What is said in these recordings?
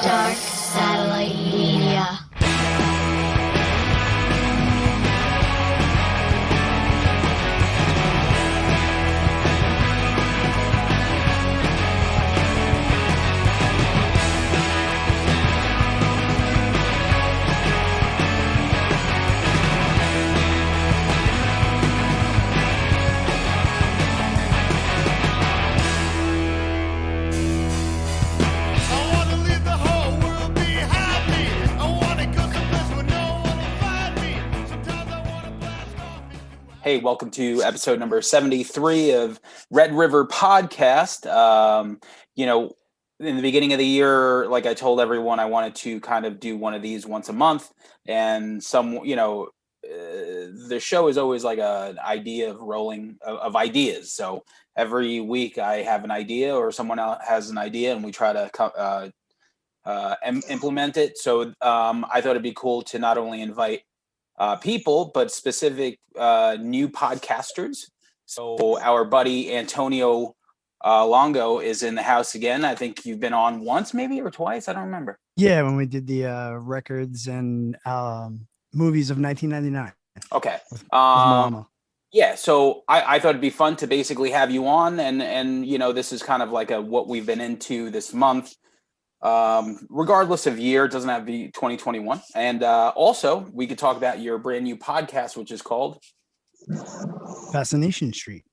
Dark Satellite Media. Hey, welcome to episode number 73 of Red River Podcast. In the beginning of the year, like I told everyone, I wanted to kind of do one of these once a month. And the show is always like an idea of rolling of ideas. So every week I have an idea or someone else has an idea and we try to implement it. So I thought it'd be cool to not only invite people, but specific new podcasters. So our buddy Antonio Longo is in the house again. I think you've been on once, maybe, or twice. I don't remember. Yeah, when we did the records and movies of 1999. Okay. With Moana. Yeah, so I thought it'd be fun to basically have you on, and this is kind of like what we've been into this month. Regardless of year, it doesn't have to be 2021. And also, we could talk about your brand new podcast, which is called Fascination Street.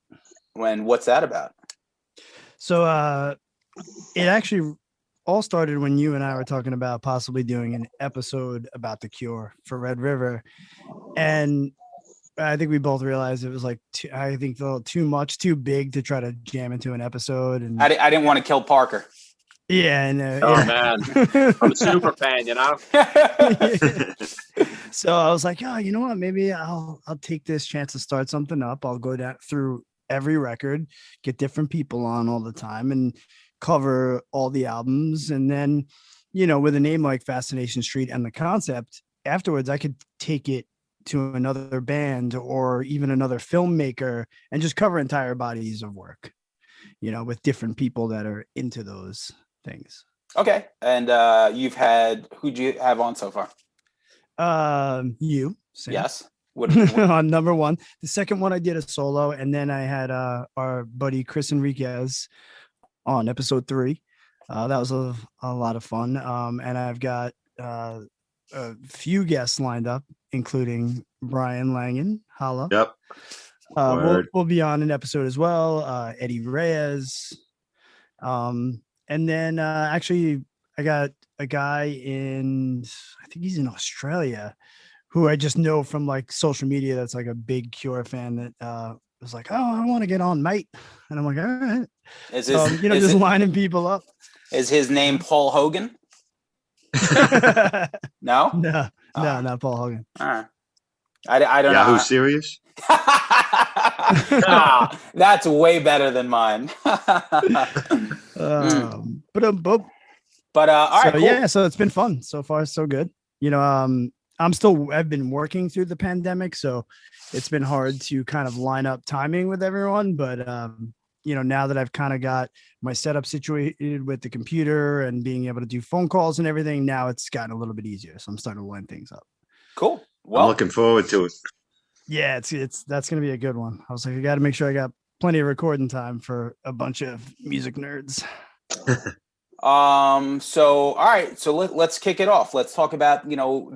What's that about? So it actually all started when you and I were talking about possibly doing an episode about The Cure for Red River. And I think we both realized it was like, a little too much, too big to try to jam into an episode. And I didn't want to kill Parker. Yeah. Man, I'm a super fan, So I was like, you know what? Maybe I'll take this chance to start something up. I'll go down through every record, get different people on all the time, and cover all the albums. And then, with a name like Fascination Street and the concept, afterwards I could take it to another band or even another filmmaker and just cover entire bodies of work, with different people that are into those things. Okay. And who'd you have on so far? You, Sam. Yes. On number one. The second one I did a solo, and then I had our buddy Chris Enriquez on episode 3. That was a lot of fun. And I've got a few guests lined up, including Brian Langan, Holla. Yep. We'll be on an episode as well. Eddie Reyes. And then actually I got a guy I think he's in Australia, who I just know from like social media. That's like a big Cure fan that was like, I want to get on, mate. And I'm like, all right. Just lining people up. Is his name Paul Hogan? No, not Paul Hogan. All right. I don't know. Yahoo Serious? That's way better than mine. All right, cool. Yeah, so it's been fun so far. So good. I've been working through the pandemic, so it's been hard to kind of line up timing with everyone. But, now that I've kind of got my setup situated with the computer and being able to do phone calls and everything, now it's gotten a little bit easier. So I'm starting to line things up. Cool. Well, I'm looking forward to it. Yeah, that's going to be a good one. I was like, I got to make sure I got plenty of recording time for a bunch of music nerds. So all right, so let's kick it off. Let's talk about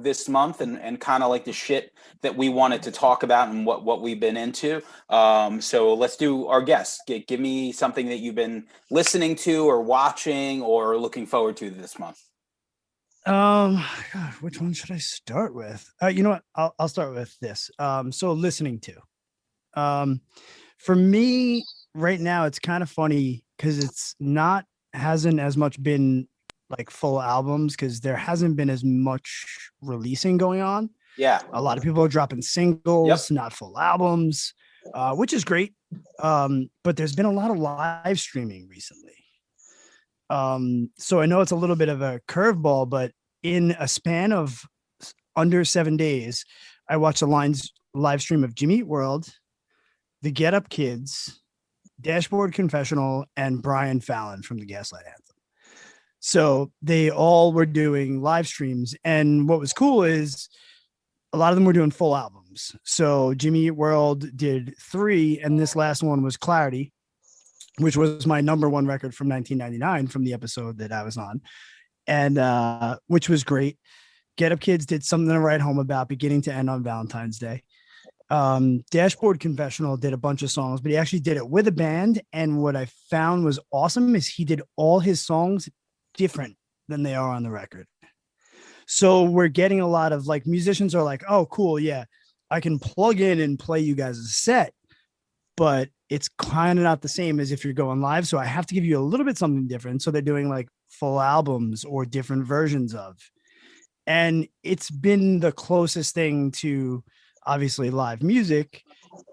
this month and kind of like the shit that we wanted to talk about and what we've been into. So let's do our guests. Give me something that you've been listening to or watching or looking forward to this month. God, which one should I start with? You know what, I'll start with this. So listening to for me right now, it's kind of funny because hasn't as much been like full albums, because there hasn't been as much releasing going on. Yeah, a lot of people are dropping singles, not full albums, which is great. But there's been a lot of live streaming recently. So I know it's a little bit of a curveball, but in a span of under 7 days, I watched a live stream of Jimmy Eat World, the Get Up Kids, Dashboard Confessional, and Brian Fallon from the Gaslight Anthem. So they all were doing live streams. And what was cool is a lot of them were doing full albums. So Jimmy Eat World did 3, and this last one was Clarity, which was my number 1 record from 1999 from the episode that I was on, and which was great. Get Up Kids did Something to Write Home About, beginning to end on Valentine's Day. Dashboard Confessional did a bunch of songs, but he actually did it with a band. And what I found was awesome is he did all his songs different than they are on the record. So we're getting a lot of like musicians are like, oh, cool. Yeah, I can plug in and play you guys a set, but it's kind of not the same as if you're going live. So I have to give you a little bit something different. So they're doing like full albums or different versions of, and it's been the closest thing to obviously live music,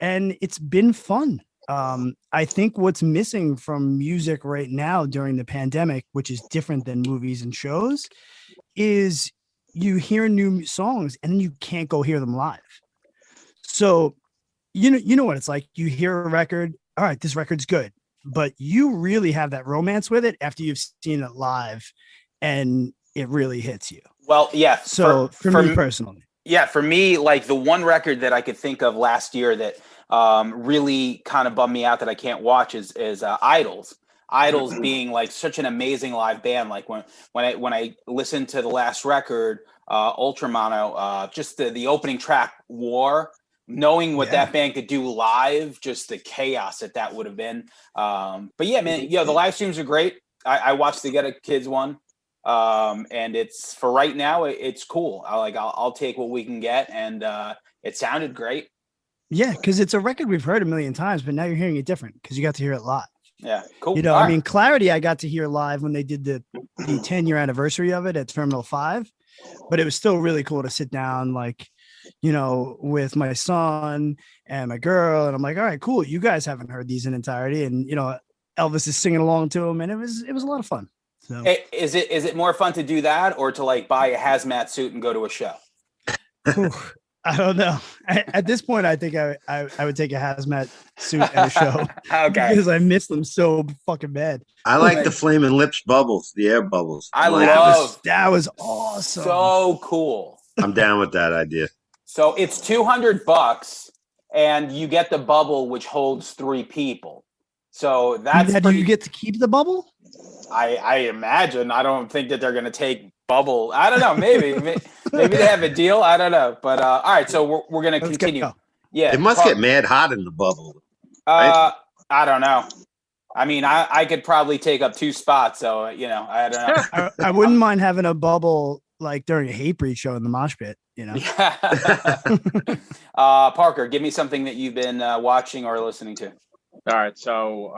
and it's been fun. I think what's missing from music right now during the pandemic, which is different than movies and shows, is you hear new songs and then you can't go hear them live. So, you know what it's like. You hear a record, all right, this record's good, but you really have that romance with it after you've seen it live and it really hits you. Well, yeah. So for me personally. Yeah, for me, like the one record that I could think of last year that really kind of bummed me out that I can't watch is Idols. Idols being like such an amazing live band. Like when I listened to the last record, Ultramono, just the opening track, War, knowing what that band could do live, just the chaos that would have been. But yeah, man, the live streams are great. I watched the Get a Kids one. And it's for right now, it's cool. I'll take what we can get, and it sounded great. Yeah, because it's a record we've heard a million times, but now you're hearing it different because you got to hear it live. Yeah, cool. I mean, Clarity, I got to hear live when they did the 10-year anniversary of it at Terminal 5, but it was still really cool to sit down, like, with my son and my girl, and I'm like, all right, cool. You guys haven't heard these in entirety, and Elvis is singing along to them, and it was a lot of fun. So. Hey, is it more fun to do that or to like buy a hazmat suit and go to a show? I don't know. At this point, I think I would take a hazmat suit at a show. Okay. Because I miss them so fucking bad. I like the Flaming Lips bubbles, the air bubbles. That was awesome. So cool. I'm down with that idea. So it's $200 and you get the bubble, which holds 3 people. So that's do you get to keep the bubble? I imagine. I don't think that they're going to take bubble. I don't know. Maybe they have a deal. I don't know. But all right. So we're going to continue. Go. Yeah. It must get mad hot in the bubble. Right? I don't know. I mean, I could probably take up 2 spots. So, I don't know. I wouldn't mind having a bubble like during a Hatebreed show in the mosh pit, Parker, give me something that you've been watching or listening to. All right, so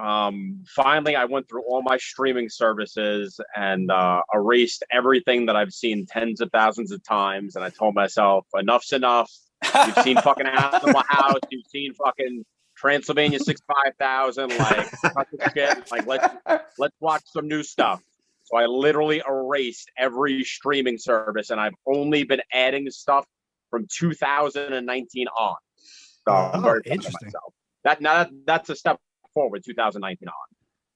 finally I went through all my streaming services and erased everything that I've seen tens of thousands of times, and I told myself, enough's enough. You've seen fucking Animal House, you've seen fucking Transylvania 65000, like cut the shit, like let's watch some new stuff. So I literally erased every streaming service, and I've only been adding stuff from 2019 on. So I'm very proud of myself. That's a step forward, 2019 on.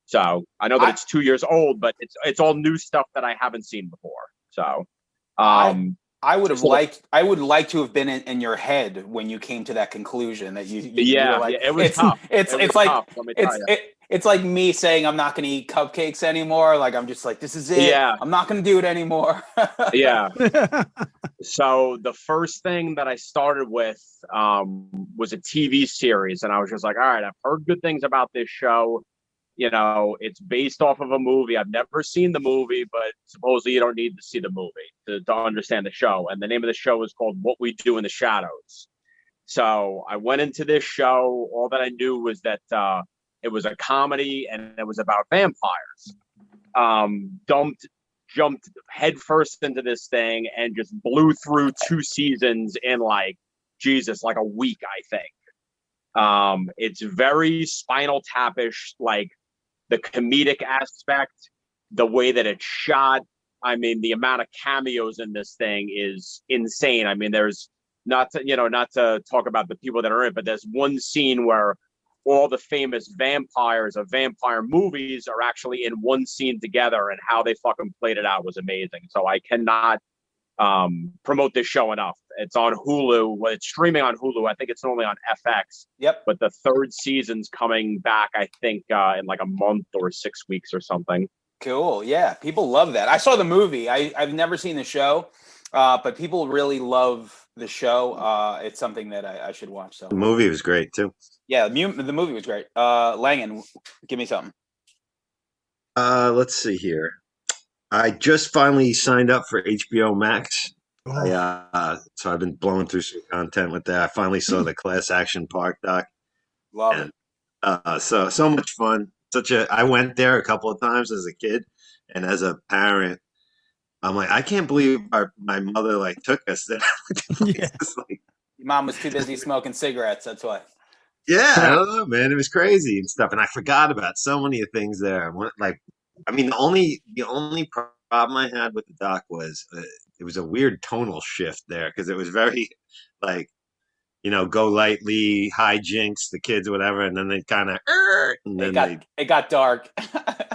So I know that it's 2 years old, but it's all new stuff that I haven't seen before. So I would like to have been in your head when you came to that conclusion that you were like, it was tough. It's like me saying I'm not going to eat cupcakes anymore. Like I'm just like, this is it. Yeah. I'm not going to do it anymore. Yeah. So the first thing that I started with was a TV series, and I was just like, all right, I've heard good things about this show. It's based off of a movie. I've never seen the movie, but supposedly you don't need to see the movie to understand the show. And the name of the show is called What We Do in the Shadows. So I went into this show. All that I knew was that it was a comedy and it was about vampires. Jumped headfirst into this thing and just blew through 2 seasons in like a week, I think. It's very Spinal Tap-ish, like the comedic aspect, the way that it's shot. I mean, the amount of cameos in this thing is insane. I mean, there's not to talk about the people that are in it, but there's one scene where all the famous vampires of vampire movies are actually in one scene together, and how they fucking played it out was amazing. So I cannot promote this show enough. It's on Hulu. Well, it's streaming on Hulu. I think it's only on FX. Yep. But the third season's coming back, I think, in like a month or 6 weeks or something. Cool. Yeah, people love that. I saw the movie. I've never seen the show, but people really love the show. It's something that I should watch. So The movie was great too. yeah, the movie was great. Langan, give me something. Let's see here. I just finally signed up for HBO Max. So I've been blowing through some content with that. I finally saw the Class Action Park doc. Love it. So much fun. I went there a couple of times as a kid, and as a parent, I'm like, I can't believe my mother like took us there. Yeah. Your mom was too busy smoking cigarettes. That's why. Yeah, I don't know, man. It was crazy and stuff, and I forgot about so many things there. The only problem I had with the doc was it was a weird tonal shift there because it was very like, go lightly, hijinks, the kids, whatever, and then they kind of, and then it got dark.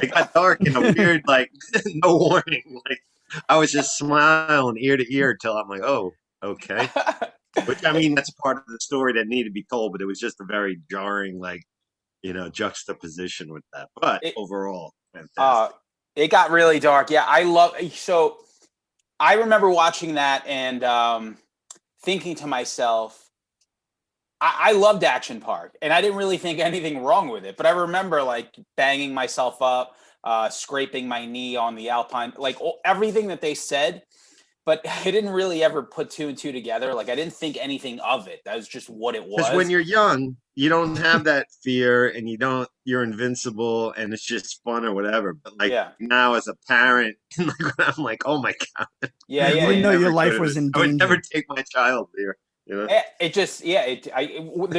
it got dark in a weird like no warning. Like I was just smiling ear to ear till I'm like, oh, okay. Which that's part of the story that needed to be told, but it was just a very jarring, like, juxtaposition with that. But overall, fantastic. It got really dark. Yeah, I remember watching that and thinking to myself, I loved Action Park, and I didn't really think anything wrong with it. But I remember like banging myself up, scraping my knee on the Alpine, like everything that they said. But I didn't really ever put two and two together. Like I didn't think anything of it. That was just what it was. Because when you're young, you don't have that fear, and you're invincible, and it's just fun or whatever. But now as a parent, I'm like, oh my God. Yeah. You didn't know your life was in danger. I would never take my child there. The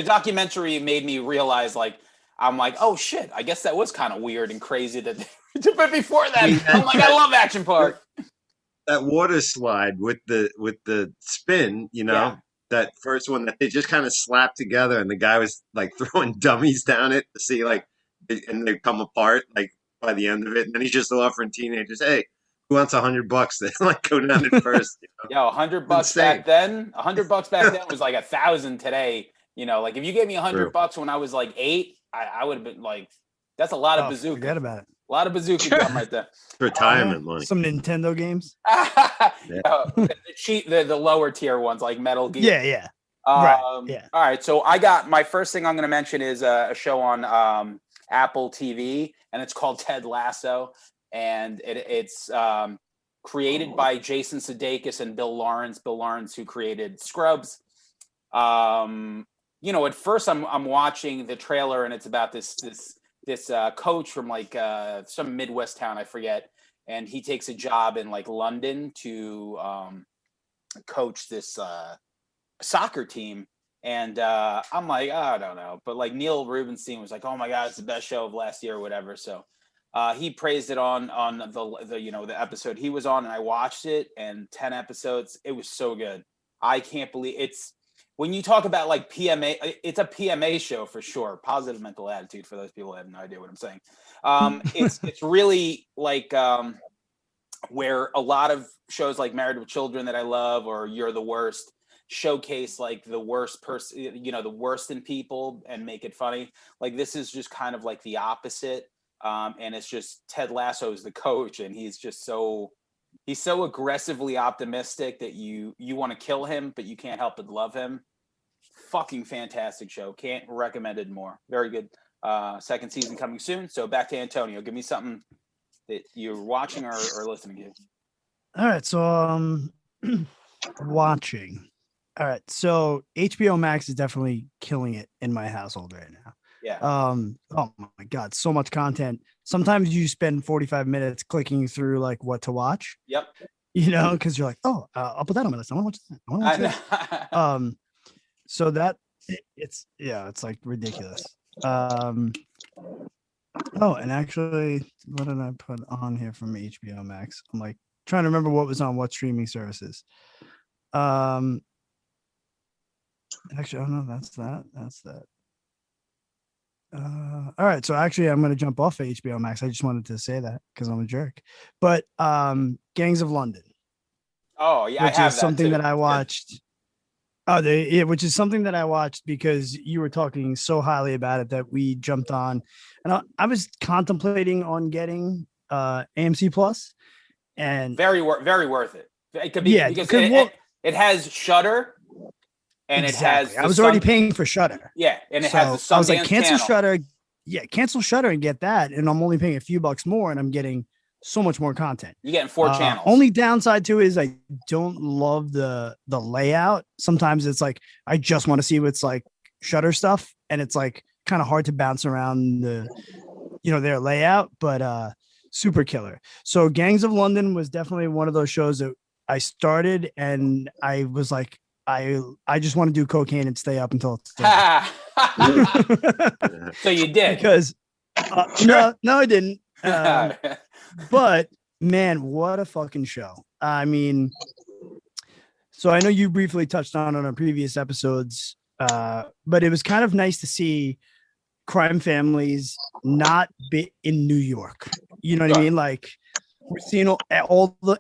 documentary made me realize, like, I'm like, oh shit, I guess that was kind of weird and crazy but before that, I'm like, I love Action Park. That water slide with the spin, that first one that they just kind of slapped together, and the guy was like throwing dummies down it to see and they come apart like by the end of it, and then he's just offering teenagers, hey, who wants $100 to like go down it first? Yo, $100 back then. $100 back then was like 1,000 today. Like if you gave me $100 when I was like 8, I would have been like, that's a lot of bazooka. Forget about it. A lot of bazooka gum right there. Retirement money. Some Nintendo games. The lower tier ones like Metal Gear. Yeah. All right. So my first thing I'm going to mention is a show on Apple TV, and it's called Ted Lasso, and it's created by Jason Sudeikis and Bill Lawrence. Bill Lawrence, who created Scrubs. At first I'm watching the trailer, and it's about this coach from like some Midwest town, I forget, and he takes a job in like London to coach this soccer team, and I'm like, I don't know, but like Neil Rubenstein was like, oh my God, it's the best show of last year or whatever, so he praised it on the episode he was on, and I watched it, and 10 episodes, it was so good. I can't believe it's. When you talk about like PMA, it's a PMA show for sure. Positive mental attitude for those people who have no idea what I'm saying. It's really like where a lot of shows like Married with Children that I love, or You're the Worst, showcase like the worst person, the worst in people, and make it funny. Like this is just kind of like the opposite. And it's just Ted Lasso is the coach, and he's so aggressively optimistic that you want to kill him, but you can't help but love him. Fucking fantastic show. Can't recommend it more. Very good. Second season coming soon. So back to Antonio. Give me something that you're watching or listening to. All right. So watching. All right. So HBO Max is definitely killing it in my household right now. Yeah. Oh my God, so much content. Sometimes you spend 45 minutes clicking through like what to watch. Yep. Because you're like, oh, I'll put that on my list. I want to watch that. So that it's like ridiculous. Oh, and actually, what did I put on here from HBO Max? I'm like trying to remember what was on what streaming services. Actually, oh no, that's that. All right, so actually, I'm going to jump off of HBO Max. I just wanted to say that because I'm a jerk. But Gangs of London, Oh yeah, which I have is something that that I watched. Which is something that I watched because you were talking so highly about it that we jumped on, and I was contemplating on getting AMC Plus, and very worth it. It could be yeah, because because it has Shutter and it has exactly. the I was already Sun. paying for Shutter, Yeah, and it so has the I was like, Sundance cancel Channel. Shutter, cancel Shutter and get that, and I'm only paying a few bucks more, and I'm getting so much more content. You're getting 4 channels. Only downside to it is I don't love the layout. Sometimes it's like I just want to see what's like Shutter stuff, and it's like kind of hard to bounce around their layout, but super killer. So Gangs of London was definitely one of those shows that I started and I was like, I just want to do cocaine and stay up until it's done. So you did. Because no, I didn't. But man, what a fucking show. I mean, so I know you briefly touched on our previous episodes, but it was kind of nice to see crime families not be in New York. You know what I mean? Like we're seeing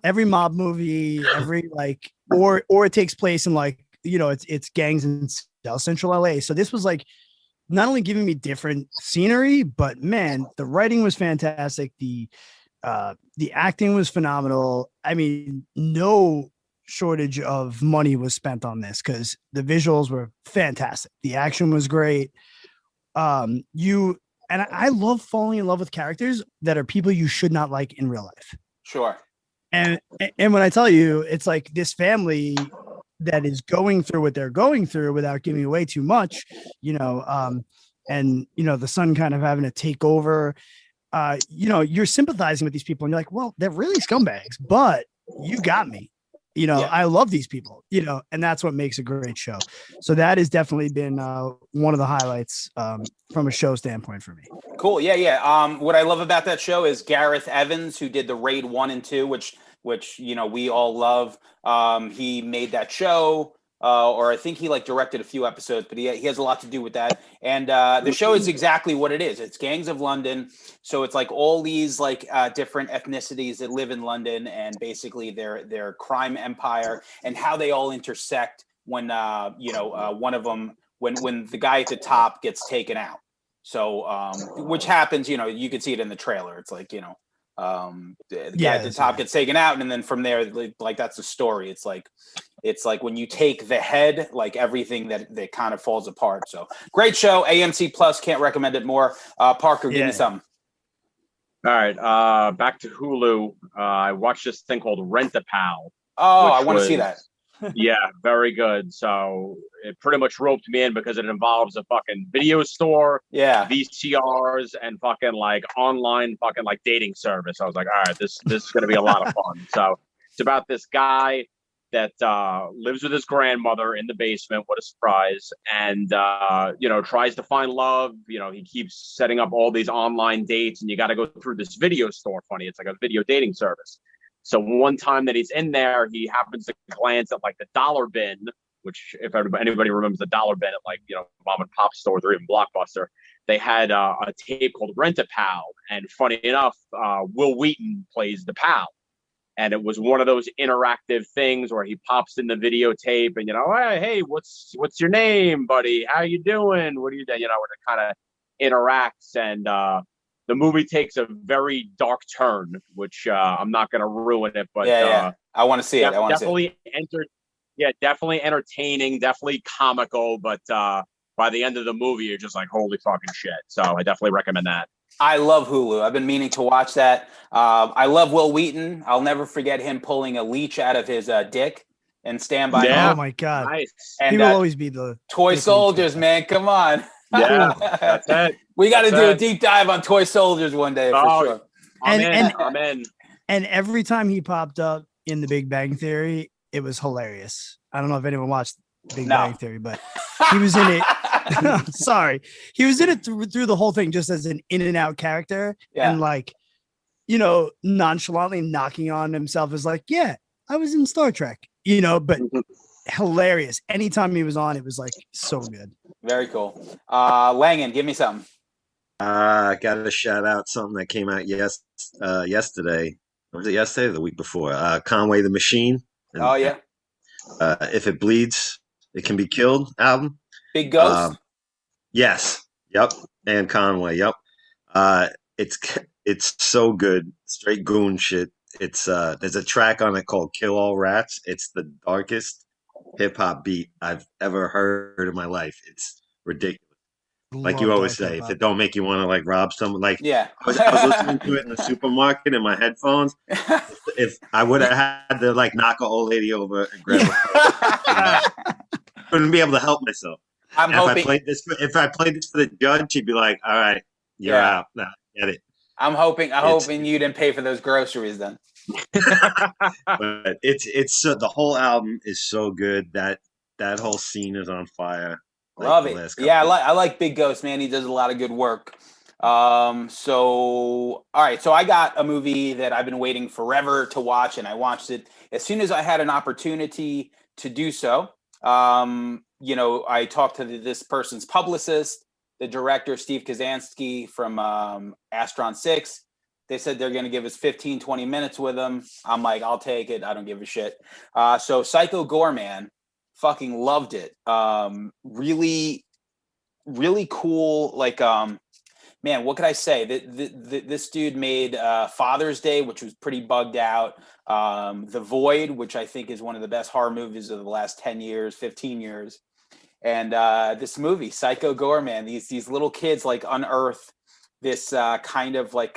every mob movie, every like, or it takes place in like, it's gangs in South Central LA. So this was like not only giving me different scenery, but man, the writing was fantastic. The acting was phenomenal. I mean, no shortage of money was spent on this because the visuals were fantastic. The action was great. I love falling in love with characters that are people you should not like in real life. Sure. And when I tell you, it's like this family that is going through what they're going through without giving away too much, and the son kind of having to take over. You're sympathizing with these people and you're like, well, they're really scumbags, but you got me. I love these people, and that's what makes a great show. So that has definitely been one of the highlights from a show standpoint for me. Cool. Yeah. What I love about that show is Gareth Evans, who did the Raid 1 and 2, which we all love. He made that show. Or I think he like directed a few episodes, but he has a lot to do with that. And the show is exactly what it is. It's Gangs of London. So it's like all these like different ethnicities that live in London and basically their crime empire and how they all intersect when, one of them, when the guy at the top gets taken out. So, which happens, you can see it in the trailer. It's like, the guy at the top gets taken out. And then from there, like that's the story. It's like when you take the head, like everything that kind of falls apart. So great show. AMC Plus, can't recommend it more. Parker, give me something. All right. Back to Hulu. I watched this thing called Rent-A-Pal. Oh, I want to see that. Yeah, very good. So it pretty much roped me in because it involves a fucking video store, VCRs, and fucking like online fucking like dating service. I was like, all right, this is going to be a lot of fun. So it's about this guy that lives with his grandmother in the basement. What a surprise. And, tries to find love. He keeps setting up all these online dates and you got to go through this video store. Funny. It's like a video dating service. So one time that he's in there, he happens to glance at like the dollar bin, which if anybody remembers the dollar bin at like, mom and pop stores or even Blockbuster, they had a tape called Rent-A-Pal. And funny enough, Will Wheaton plays the pal. And it was one of those interactive things where he pops in the videotape and, hey, what's your name, buddy? How you doing? What are you doing? Where it kind of interacts. And the movie takes a very dark turn, which I'm not going to ruin it. But I want to see it. I want to see it. Definitely entertaining, definitely comical. But by the end of the movie, you're just like, holy fucking shit. So I definitely recommend that. I love Hulu. I've been meaning to watch that. I love Will Wheaton. I'll never forget him pulling a leech out of his dick and Stand By Me. Oh my God. Nice. And he will always be the Toy Soldiers, man. Come on. Yeah, that's it. We got to do a deep dive on Toy Soldiers one day for sure. I'm in. And every time he popped up in The Big Bang Theory, it was hilarious. I don't know if anyone watched Big Bang Theory, but he was in it. Sorry. He was in it through the whole thing just as an in and out character and like, nonchalantly knocking on himself as like, yeah, I was in Star Trek, but hilarious. Anytime he was on, it was like so good. Very cool. Langan, give me something. I got to shout out something that came out yesterday. Was it yesterday or the week before? Conway the Machine. Oh yeah, If It Bleeds, It Can Be Killed album. Big Ghost. Yes. Yep. And Conway. Yep. Uh, it's it's so good. Straight goon shit. It's there's a track on it called "Kill All Rats." It's the darkest hip hop beat I've ever heard in my life. It's ridiculous. Like you Love always dark say, hip if hop. it don't make you want to like rob someone, like Yeah. I was listening to it in the supermarket in my headphones. If I would have had to like knock an old lady over and grab her, couldn't be able to help myself. I'm And hoping. if I played this for the judge, he'd be like, "All right, you're Yeah. out. Nah, get it." I'm hoping you didn't pay for those groceries then. But it's the whole album is so good that whole scene is on fire. Like Love the it. last Yeah, couple. I like Big Ghost, man. He does a lot of good work. So all right, so I got a movie that I've been waiting forever to watch, and I watched it as soon as I had an opportunity to do so. I talked to this person's publicist, the director, Steve Kazansky from Astron 6. They said they're going to give us 15, 20 minutes with him. I'm like, I'll take it. I don't give a shit. So Psycho Gore, man, fucking loved it. Really, really cool. Like, man, what could I say? This dude made Father's Day, which was pretty bugged out. The Void, which I think is one of the best horror movies of the last 10 years, 15 years. And this movie, Psycho Gore, man, these little kids like unearth this kind of like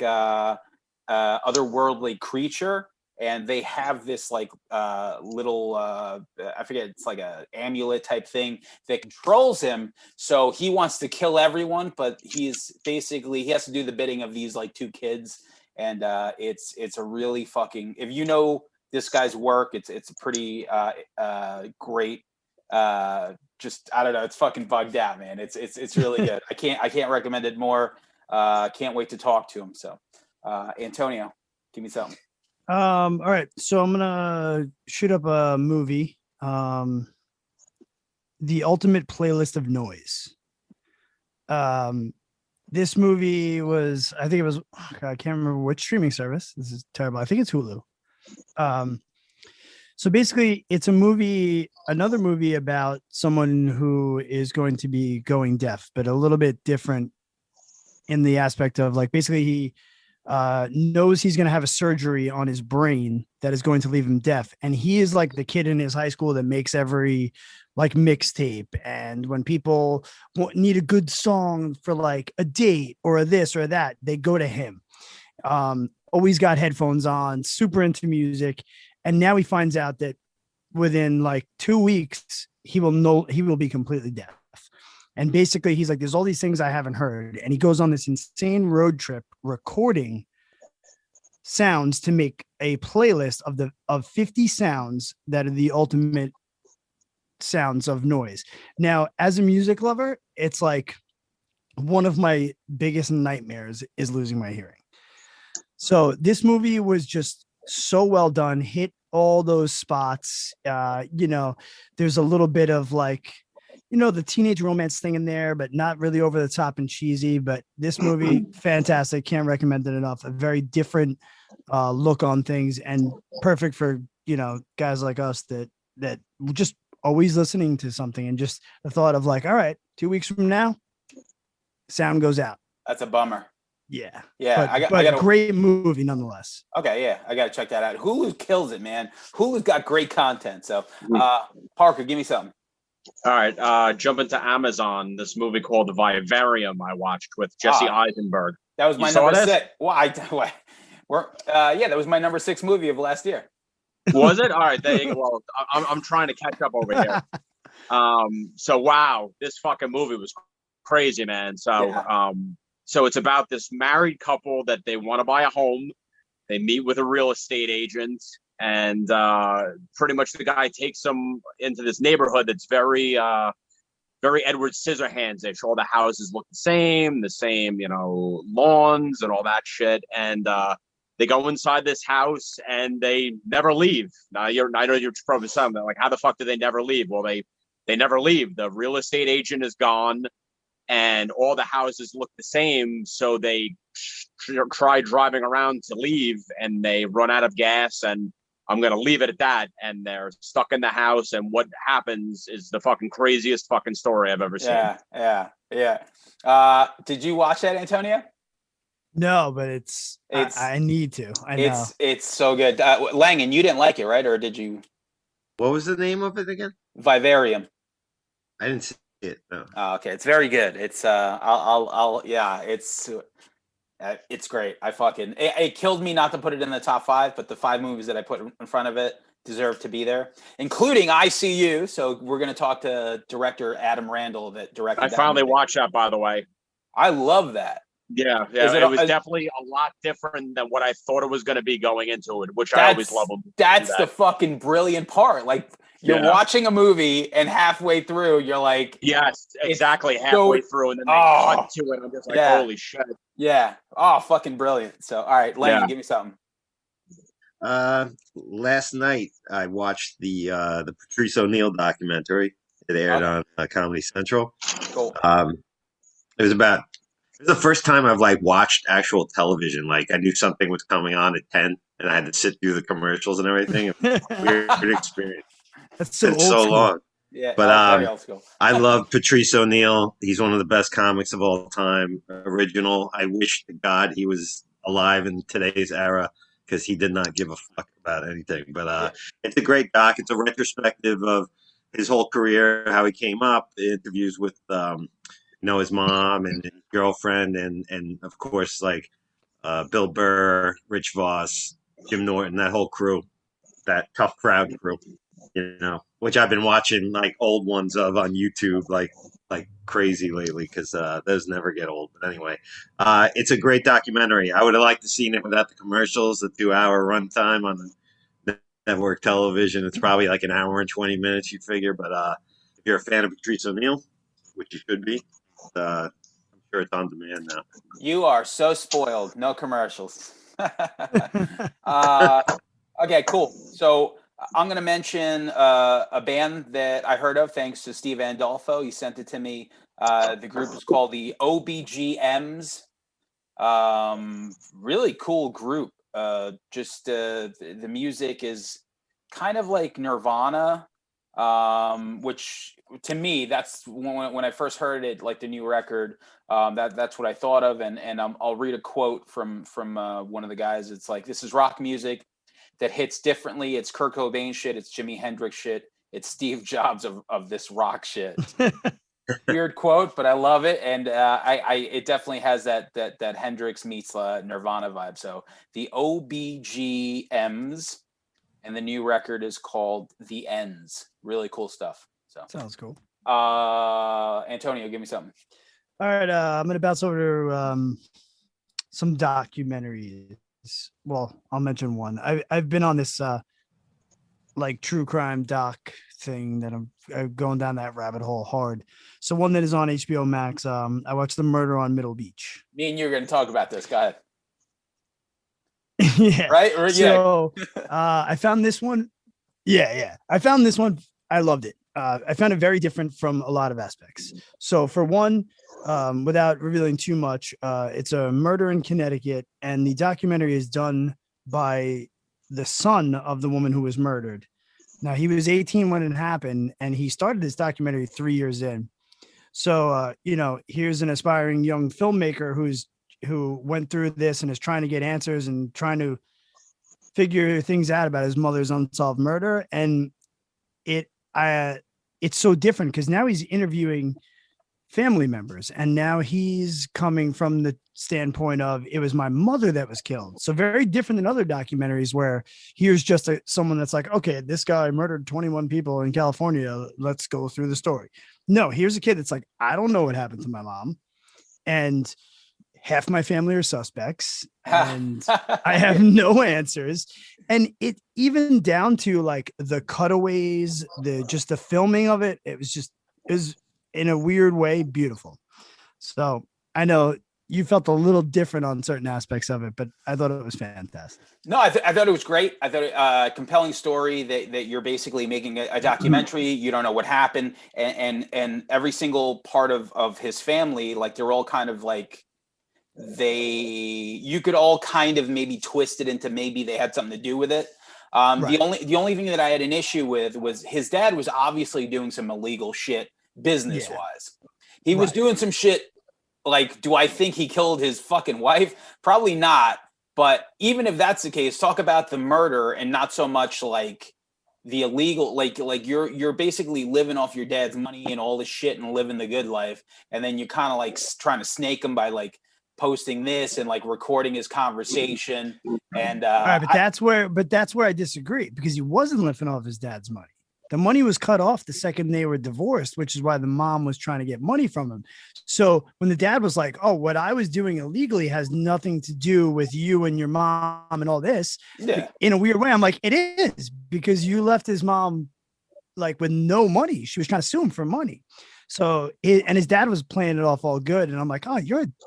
otherworldly creature, and they have this like little I forget, it's like a amulet type thing that controls him. So he wants to kill everyone, but he has to do the bidding of these like two kids, and it's a really fucking, if you know this guy's work, it's a pretty great. Just I don't know, it's fucking bugged out, man. It's really good. I can't recommend it more. Can't wait to talk to him. So Antonio, give me something. All right, so I'm gonna shoot up a movie. The Ultimate Playlist of Noise. This movie was, I think it was, I can't remember which streaming service. This is terrible. I think it's Hulu. So basically, it's another movie about someone who is going to be going deaf, but a little bit different in the aspect of like, basically he knows he's going to have a surgery on his brain that is going to leave him deaf. And he is like the kid in his high school that makes every like mixtape. And when people need a good song for like a date or a this or that, they go to him. Always got headphones on, super into music. And now he finds out that within like 2 weeks, he will be completely deaf. And basically he's like, there's all these things I haven't heard. And he goes on this insane road trip recording sounds to make a playlist of 50 sounds that are the ultimate sounds of noise. Now, as a music lover, it's like one of my biggest nightmares is losing my hearing. So this movie was just so well done, hit all those spots. There's a little bit of like, the teenage romance thing in there, but not really over the top and cheesy. But this movie, fantastic. Can't recommend it enough. A very different look on things, and perfect for, guys like us that just always listening to something, and just the thought of like, all right, 2 weeks from now, sound goes out. That's a bummer. Yeah. Yeah. I got a great movie nonetheless. Okay. Yeah. I got to check that out. Hulu kills it, man. Hulu's got great content. So Parker, give me something. All right, jump into Amazon. This movie called The Vivarium I watched with Jesse Eisenberg. That was my number 6. Well, that was my number 6 movie of last year. Was it? All right, there you go. Well, I'm trying to catch up over here. So wow, this fucking movie was crazy, man. So so it's about this married couple that they want to buy a home. They meet with a real estate agent. And pretty much the guy takes them into this neighborhood that's very, very Edward Scissorhands-ish. All the houses look the same, lawns and all that shit. And they go inside this house and they never leave. Now, I know you're probably saying that, like, how the fuck do they never leave? Well, they never leave. The real estate agent is gone. and all the houses look the same. So they try driving around to leave, and they run out of gas. And I'm gonna leave it at that. And they're stuck in the house. And what happens is the fucking craziest fucking story I've ever seen. Yeah. Did you watch that, Antonio? No, but I need to. I know it's so good. Langan, you didn't like it, right? Or did you? What was the name of it again? Vivarium. I didn't see it. No. Oh, okay, it's very good. It's it's great. It killed me not to put it in the top 5, but the 5 movies that I put in front of it deserve to be there, including ICU. So we're going to talk to director Adam Randall that directed. I finally watched that, by the way. I love that. Yeah. It was definitely a lot different than what I thought it was going to be going into it, which I always love. That's the fucking brilliant part. Like, you're watching a movie, and halfway through, you're like, yes, exactly, halfway through, and then they cut to it. I'm just like, holy shit. Yeah. Oh, fucking brilliant. So, all right, Lenny, give me something. Last night I watched the Patrice ONeill documentary. It aired on Comedy Central. Cool. It was the first time I've like watched actual television. Like, I knew something was coming on at 10, and I had to sit through the commercials and everything. Weird experience. That's so, it's so long. Yeah, but very old school. I love Patrice ONeill. He's one of the best comics of all time. Original. I wish to God he was alive in today's era, because he did not give a fuck about anything. But it's a great doc. It's a retrospective of his whole career, how he came up, interviews with his mom and his girlfriend, and of course, like Bill Burr, Rich Voss, Jim Norton, that whole crew, that tough crowd crew, which I've been watching like old ones of on YouTube like crazy lately, because those never get old. But anyway, it's a great documentary. I would have liked to seen it without the commercials, the 2-hour runtime on the network television. It's probably like an hour and 20 minutes, you'd figure. But if you're a fan of Patrice ONeill, which you should be, I'm sure it's on demand now. You are so spoiled. No commercials. Okay, cool. So I'm going to mention a band that I heard of thanks to Steve Andolfo. He sent it to me. The group is called the Obgms. Really cool group. The music is kind of like Nirvana, which to me, that's when I first heard it, like the new record. That's what I thought of, and I'll read a quote from one of the guys. It's like, this is rock music that hits differently. It's Kurt Cobain shit. It's Jimi Hendrix shit. It's Steve Jobs of this rock shit. Weird quote, but I love it, and it definitely has that Hendrix meets Nirvana vibe. So the OBGMs, and the new record is called The Ends. Really cool stuff. So sounds cool. Antonio, give me something. All right, I'm gonna bounce over to some documentaries. Well, I'll mention one. I've been on this like true crime doc thing that I'm going down that rabbit hole hard. So one that is on HBO Max. I watched The Murder on Middle Beach. Me and you're going to talk about this. Go ahead. Yeah. Right? Or, so I found this one. Yeah. I found this one. I loved it. I found it very different from a lot of aspects. So for one, without revealing too much, it's a murder in Connecticut, and the documentary is done by the son of the woman who was murdered. Now, he was 18 when it happened, and he started this documentary 3 years in. So, here's an aspiring young filmmaker who went through this and is trying to get answers and trying to figure things out about his mother's unsolved murder. And it's so different because now he's interviewing family members, and now he's coming from the standpoint of, it was my mother that was killed. So very different than other documentaries where here's just someone that's like, okay, this guy murdered 21 people in California, let's go through the story. No, here's a kid that's like, I don't know what happened to my mom, and half my family are suspects, and I have no answers. And it even down to like the cutaways, the filming of it, it was in a weird way beautiful. So I know you felt a little different on certain aspects of it, but I thought it was fantastic. No, I thought it was great. I thought it compelling story that you're basically making a documentary. You don't know what happened, and every single part of his family, like they're all kind of like you could all kind of maybe twist it into maybe they had something to do with it. Right. The only thing that I had an issue with was his dad was obviously doing some illegal shit business wise. He was doing some shit. Like, do I think he killed his fucking wife? Probably not. But even if that's the case, talk about the murder and not so much like the illegal, like you're basically living off your dad's money and all this shit and living the good life. And then you're kind of like trying to snake him by like posting this and like recording his conversation. And all right, but that's where I disagree, because he wasn't living off his dad's money. The money was cut off the second they were divorced, which is why the mom was trying to get money from him. So when the dad was like, oh, what I was doing illegally has nothing to do with you and your mom and all this, in a weird way, I'm like, it is, because you left his mom like with no money. She was trying to sue him for money. So, and his dad was playing it off all good. And I'm like, oh,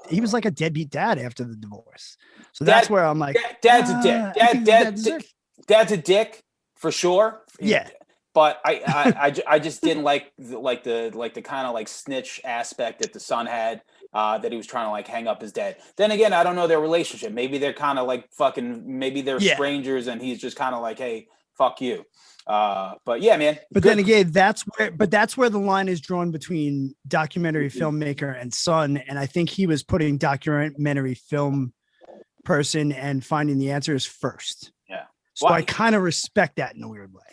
he was like a deadbeat dad after the divorce. So that's where I'm like, dad's a dick. Dad's a dick for sure. Yeah. But I just didn't like the kind of like snitch aspect that the son had, that he was trying to like hang up his dad. Then again, I don't know their relationship. Maybe they're kind of like maybe they're strangers and he's just kind of like, hey, fuck you. But yeah, man. But then again, that's where the line is drawn between documentary filmmaker and son. And I think he was putting documentary film person and finding the answers first. Yeah. So I kind of respect that in a weird way.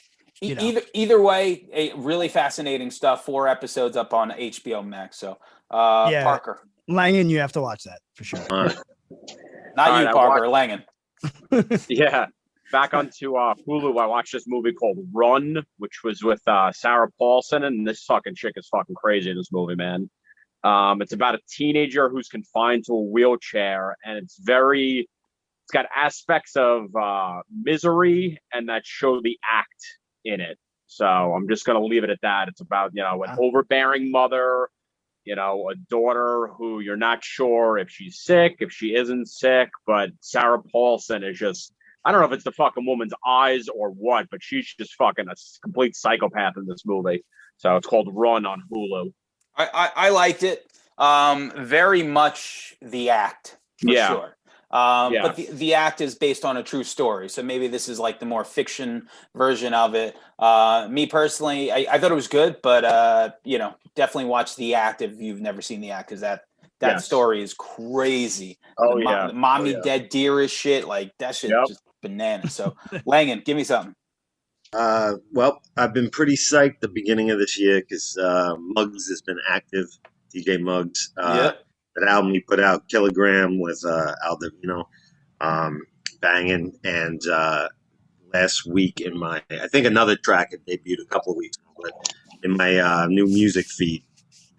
Either way, a really fascinating stuff. 4 episodes up on HBO Max. So Parker Langan, you have to watch that for sure. Not you, Parker, Langan. Yeah. Back onto Hulu, I watched this movie called Run, which was with Sarah Paulson, and this fucking chick is fucking crazy in this movie, man. It's about a teenager who's confined to a wheelchair, and it's got aspects of Misery and that show The Act in it. So I'm just going to leave it at that. It's about, an overbearing mother, a daughter who you're not sure if she's sick, if she isn't sick, but Sarah Paulson is just, I don't know if it's the fucking woman's eyes or what, but she's just fucking a complete psychopath in this movie. So it's called Run on Hulu. I liked it. Very much The Act, for sure. But the Act is based on a true story. So maybe this is like the more fiction version of it. Me personally, I thought it was good, but definitely watch The Act if you've never seen The Act, because that story is crazy. The mommy dead deer is shit. Like that shit just bananas. So Langan, give me something. Well, I've been pretty psyched the beginning of this year because Muggs has been active. DJ Muggs. That album he put out, Kilogram, with Al Divino, banging. And last week I think another track had debuted a couple of weeks ago, but in my new music feed,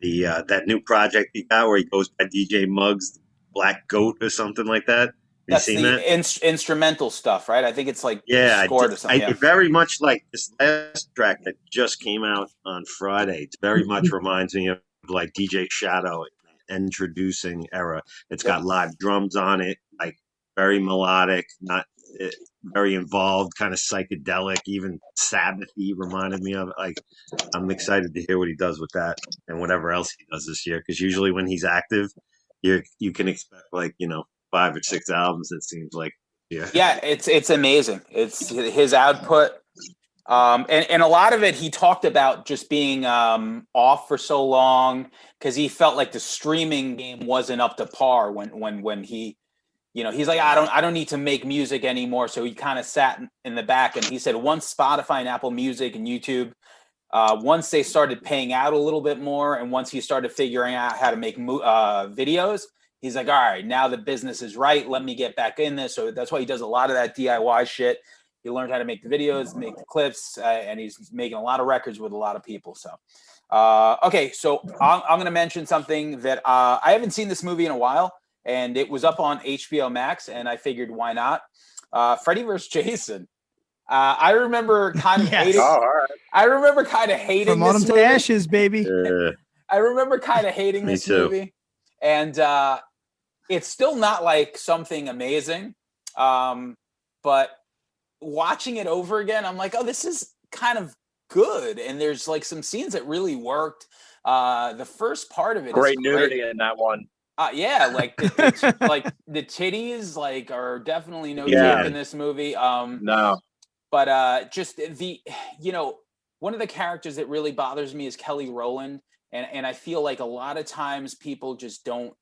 that new project he got where he goes by DJ Muggs, Black Goat or something like that. That's the instrumental stuff, right? I think it's like scored or something. I very much like this last track that just came out on Friday. It very much reminds me of like DJ Shadow introducing era. It's got live drums on it, like very melodic, not very involved, kind of psychedelic, even Sabbath-y reminded me of it. Like, I'm excited to hear what he does with that and whatever else he does this year, because usually when he's active, you can expect like 5 or 6 albums, it seems like. Yeah, it's amazing. It's his output. And a lot of it, he talked about just being off for so long because he felt like the streaming game wasn't up to par when he, he's like, I don't need to make music anymore. So he kind of sat in the back, and he said once Spotify and Apple Music and YouTube, once they started paying out a little bit more, and once he started figuring out how to make videos, he's like, all right, now the business is right. Let me get back in this. So that's why he does a lot of that DIY shit. He learned how to make the videos, make the clips, and he's making a lot of records with a lot of people. So, okay, so I'm going to mention something that I haven't seen this movie in a while, and it was up on HBO Max, and I figured why not? Freddy vs. Jason. I remember kind of hating. Oh, all right. I remember kind of hating From Autumn this to movie. Ashes, baby. I remember kind of hating this movie, and it's still not like something amazing. But watching it over again, I'm like, oh, this is kind of good. And there's like some scenes that really worked. The first part of it Great is nudity in that one. Yeah, like like the titties like are definitely no joke in this movie. No. But just one of the characters that really bothers me is Kelly Rowland. And I feel like a lot of times people just don't,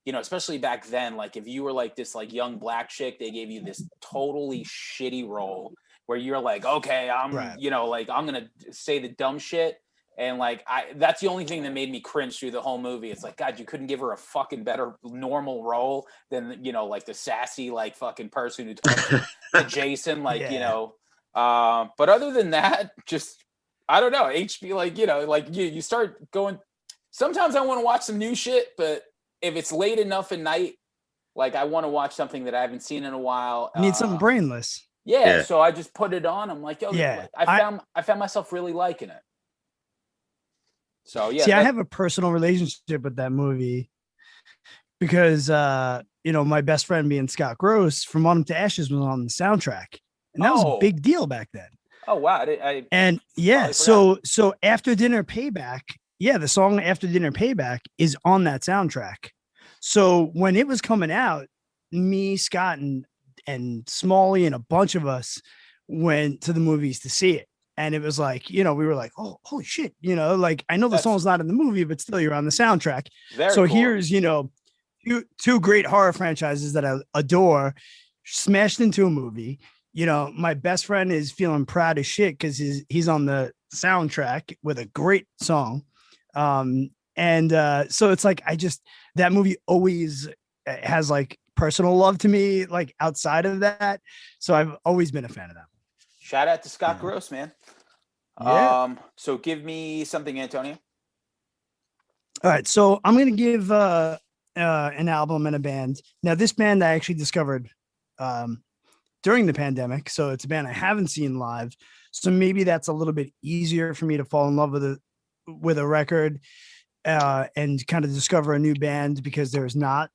especially back then, like if you were like this like young black chick, they gave you this totally shitty role where you're like, okay, I'm, like I'm going to say the dumb shit. And like, that's the only thing that made me cringe through the whole movie. It's like, God, you couldn't give her a fucking better normal role than, like the sassy, like fucking person who talks to Jason, like, but other than that, just, I don't know, HB, like, like you start going, sometimes I want to watch some new shit, but if it's late enough at night, like I want to watch something that I haven't seen in a while. Need something brainless. Yeah. So I just put it on. I'm like, yo, yeah, I found myself really liking it. So yeah. See, I have a personal relationship with that movie because my best friend being Scott Gross from Autumn to Ashes was on the soundtrack. And that was a big deal back then. Oh wow. So After Dinner Payback, the song After Dinner Payback is on that soundtrack. So when it was coming out, me, Scott, and Smalley and a bunch of us went to the movies to see it. And it was like, we were like, oh, holy shit. Like I know the song's not in the movie, but still you're on the soundtrack. So cool. Here's, two great horror franchises that I adore smashed into a movie. My best friend is feeling proud as shit because he's on the soundtrack with a great song. So it's like, that movie always has like personal love to me, like outside of that. So I've always been a fan of that. Shout out to Scott Gross, man. Yeah. So give me something, Antonio. All right. So I'm going to give an album and a band. Now, this band I actually discovered during the pandemic. So it's a band I haven't seen live. So maybe that's a little bit easier for me to fall in love with a record and kind of discover a new band because there's not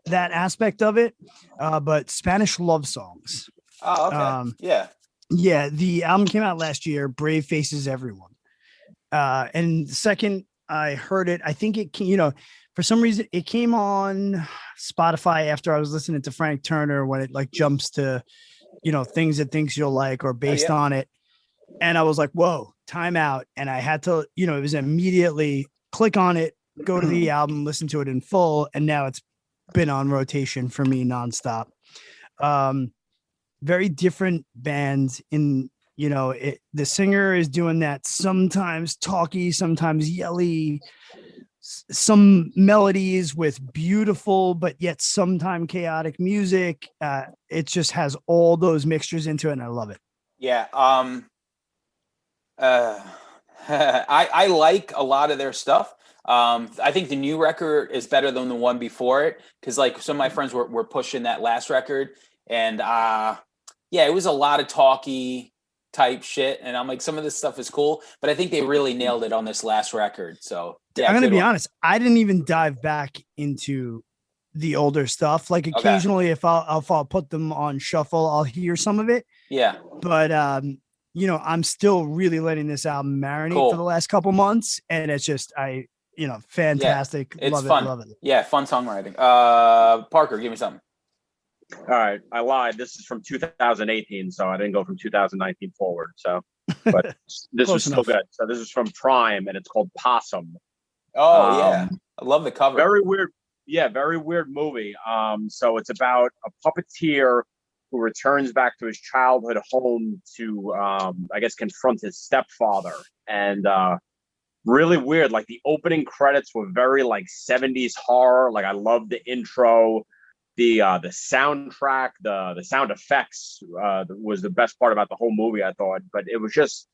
that aspect of it. But Spanish Love Songs. Oh, okay. Yeah, the album came out last year, Brave Faces Everyone. And the second I heard it, I think it, for some reason it came on Spotify after I was listening to Frank Turner when it like jumps to, things it thinks you'll like or based on it. And I was like, whoa, time out. And I had to, it was immediately click on it, go to the album, listen to it in full. And now it's been on rotation for me nonstop. Very different bands in, the singer is doing that sometimes talky, sometimes yelly, some melodies with beautiful, but yet sometimes chaotic music. It just has all those mixtures into it and I love it. Yeah. I like a lot of their stuff. I think the new record is better than the one before it. Cause like some of my friends were pushing that last record and, it was a lot of talky type shit. And I'm like, some of this stuff is cool, but I think they really nailed it on this last record. So yeah, I'm going to be honest. I didn't even dive back into the older stuff. Like occasionally if I'll put them on shuffle, I'll hear some of it. Yeah. But, I'm still really letting this album marinate for the last couple months. And it's just, fantastic. Yeah, it's love fun. Love it. Yeah. Fun songwriting. Parker, give me something. All right, I lied. This is from 2018, so I didn't go from 2019 forward. So, but this was still good. So this is from Prime, and it's called Possum. Oh yeah, I love the cover. Very weird. Yeah, very weird movie. So it's about a puppeteer who returns back to his childhood home to, I guess, confront his stepfather, and really weird. Like the opening credits were very like 70s horror. Like I love the intro. The soundtrack, the sound effects was the best part about the whole movie, I thought. But it was just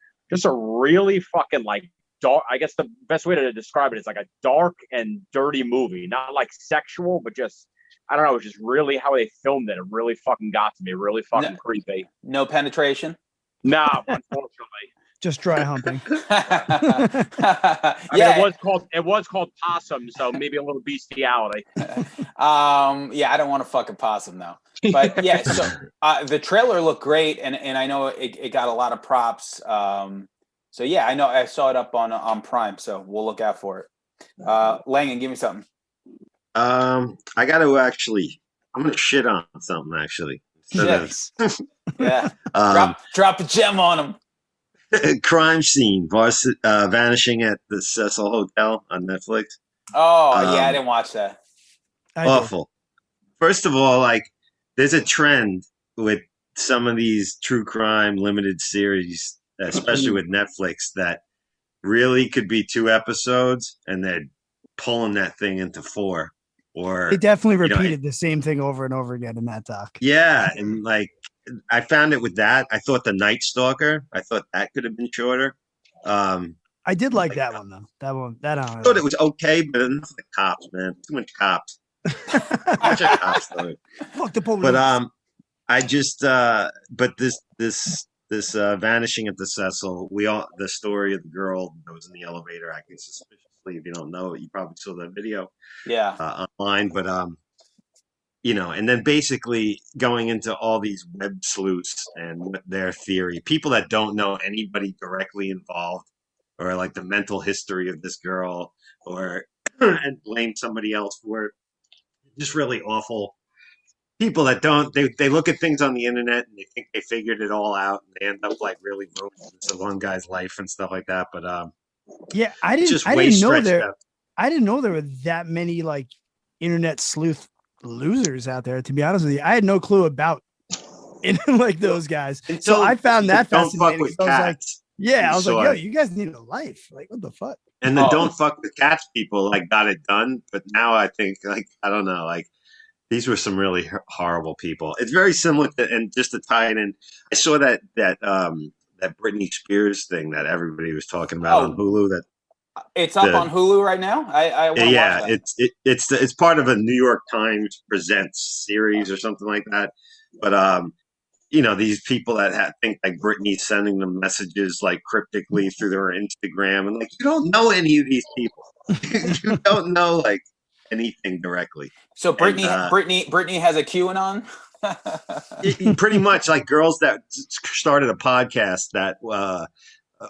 a really fucking like dark. I guess the best way to describe it is like a dark and dirty movie, not like sexual, but just I don't know. It was just really how they filmed it. It really fucking got to me. Really fucking creepy. No penetration. No, unfortunately. Just dry humping. I mean, it was called Possum, so maybe a little bestiality. Yeah, I don't want to fuck a possum though. But yeah, so the trailer looked great, and I know it got a lot of props. So yeah, I know I saw it up on Prime, so we'll look out for it. Langan, give me something. I got to actually. I'm gonna shit on something actually. Yes. Yeah. Drop a gem on him. Crime scene, vanishing at the Cecil Hotel on Netflix. Oh yeah, I didn't watch that. Awful. First of all, like there's a trend with some of these true crime limited series, especially with Netflix, that really could be 2 episodes and they're pulling that thing into 4. Or they definitely repeated the same thing over and over again in that doc. Yeah, and like I found it with that. I thought the Night Stalker. I thought that could have been shorter. I did like that one though. That I thought it was okay, but enough of the cops, man. Too much cops. Fuck the police. But I just but this vanishing at the Cecil. The story of the girl that was in the elevator acting suspiciously. If you don't know it, you probably saw that video. Yeah. Online, but and then basically going into all these web sleuths and what their theory, people that don't know anybody directly involved, or like the mental history of this girl, or and blame somebody else for it. Just really awful. People that don't, they look at things on the internet and they think they figured it all out, and they end up like really ruining one guy's life and stuff like that. But yeah, I didn't know there were that many like internet sleuth losers out there. To be honest with you, I had no clue about like those guys. So I found that fascinating. Don't fuck with cats. I was like, yo, you guys need a life. Like, what the fuck? And the don't fuck with cats people like got it done. But now I think like I don't know, like these were some really horrible people. It's very similar to, and just to tie it in, I saw that Britney Spears thing that everybody was talking about on Hulu. That it's up on Hulu right now. I want to watch that. It's part of a New York Times Presents series or something like that. But these people that think like Britney's sending them messages like cryptically through their Instagram, and like you don't know any of these people. You don't know like anything directly. So Britney has a QAnon. Pretty much like girls that started a podcast that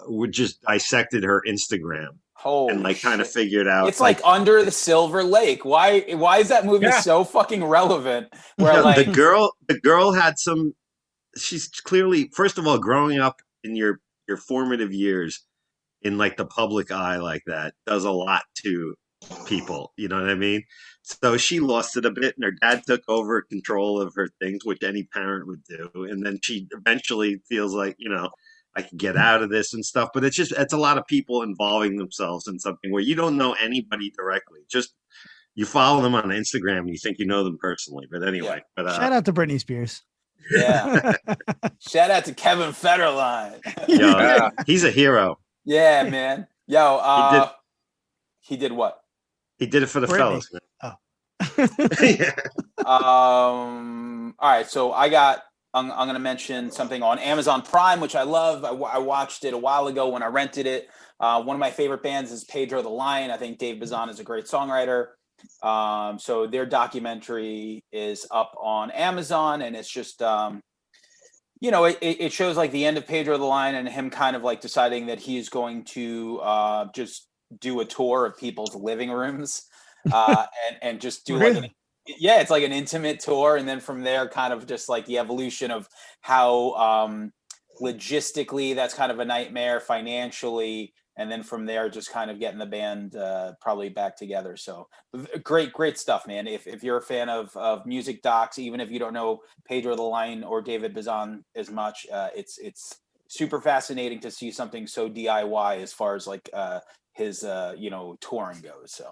would just dissected her Instagram. And like kind of figured out it's like Under the Silver Lake. Why is that movie so fucking relevant? Where like the girl had some. She's clearly, first of all, growing up in your formative years in like the public eye like that does a lot to people. You know what I mean? So she lost it a bit, and her dad took over control of her things, which any parent would do. And then she eventually feels like, I can get out of this and stuff. But it's a lot of people involving themselves in something where you don't know anybody directly. Just you follow them on Instagram and you think you know them personally. But anyway, shout out to Britney Spears. Yeah. Shout out to Kevin Federline. Yo, he's a hero. Yeah, man. Yo, he did what? He did it for the fellas, man. All right, so I'm going to mention something on Amazon Prime, which I love. I watched it a while ago when I rented it. One of my favorite bands is Pedro the Lion. I think Dave Bazan is a great songwriter. So their documentary is up on Amazon, and it's just, it shows like the end of Pedro the Lion and him kind of like deciding that he's going to just do a tour of people's living rooms and just do like it's like an intimate tour. And then from there, kind of just like the evolution of how logistically that's kind of a nightmare, financially. And then from there, just kind of getting the band probably back together. So great stuff, man. If you're a fan of music docs, even if you don't know Pedro the Lion or David Bazan as much, it's super fascinating to see something so DIY as far as like his touring goes. So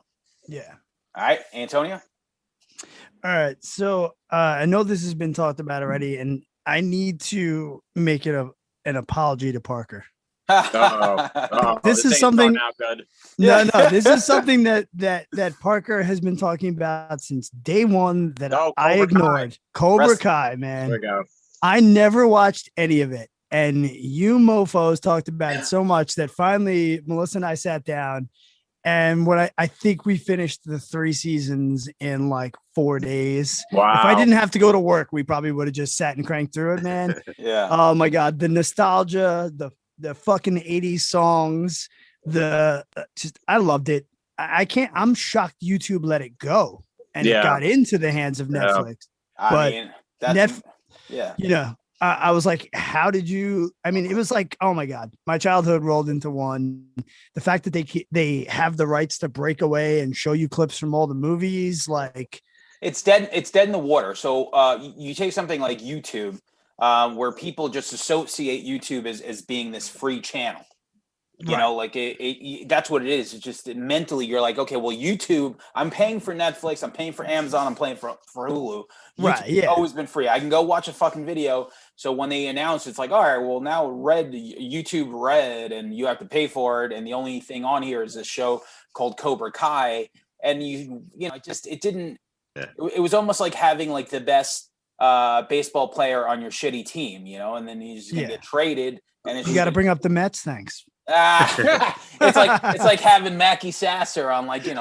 yeah. All right, Antonio. All right. So I know this has been talked about already, and I need to make it an apology to Parker. This is something. No, this is something that Parker has been talking about since day one that I ignored. Cobra Kai, man. There we go. I never watched any of it. And you mofos talked about it so much that finally Melissa and I sat down, and what I think we finished the 3 seasons in like 4 days. Wow. If I didn't have to go to work, we probably would have just sat and cranked through it, man. Yeah. Oh my God. The nostalgia, the fucking 80s songs, I loved it. I'm shocked YouTube let it go and it got into the hands of Netflix. I mean, that's yeah. I was like, how did you? I mean, it was like, oh my God, my childhood rolled into one. The fact that they have the rights to break away and show you clips from all the movies, like it's dead in the water. So you take something like YouTube, where people just associate YouTube as being this free channel. You know, like that's what it is. It's just mentally, you're like, okay, well, YouTube, I'm paying for Netflix, I'm paying for Amazon, I'm paying for Hulu. YouTube's always been free. I can go watch a fucking video. So when they announce, it's like, all right, well, now YouTube Red, and you have to pay for it. And the only thing on here is this show called Cobra Kai. And it was almost like having like the best baseball player on your shitty team, you know, and then he's going to get traded. And you got to bring up the Mets. Thanks. It's like having Mackie Sasser on like the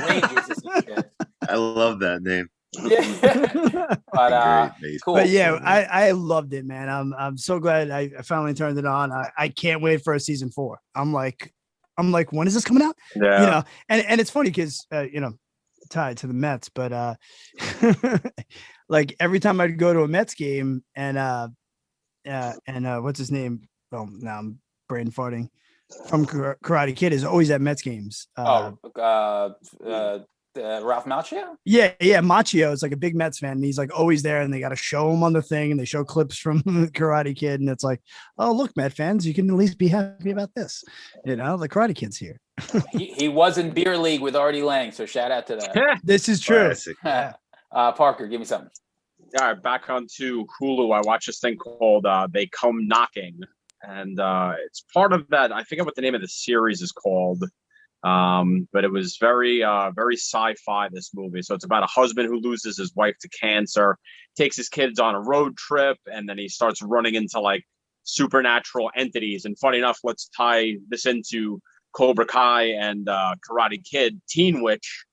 Rangers or some shit. I love that name. Yeah. But cool. But yeah, I loved it, man. I'm so glad I finally turned it on. I can't wait for a season 4. I'm like, when is this coming out? Yeah. You know, and it's funny because tied to the Mets, but like every time I'd go to a Mets game and what's his name? Oh, now I'm brain farting. From Karate Kid is always at Mets games. Ralph Macchio? Yeah. Macchio is like a big Mets fan. And he's like always there, and they got to show him on the thing, and they show clips from Karate Kid, and it's like, oh, look, Met fans, you can at least be happy about this. You know, the Karate Kid's here. he was in beer league with Artie Lang, so shout out to that. This is true. Parker, give me something. All right, back onto Hulu. I watched this thing called They Come Knocking. And it's part of that. I forget what the name of the series is called, but it was very sci-fi, this movie. So it's about a husband who loses his wife to cancer, takes his kids on a road trip, and then he starts running into like supernatural entities. And funny enough, let's tie this into Cobra Kai and Karate Kid. Teen Witch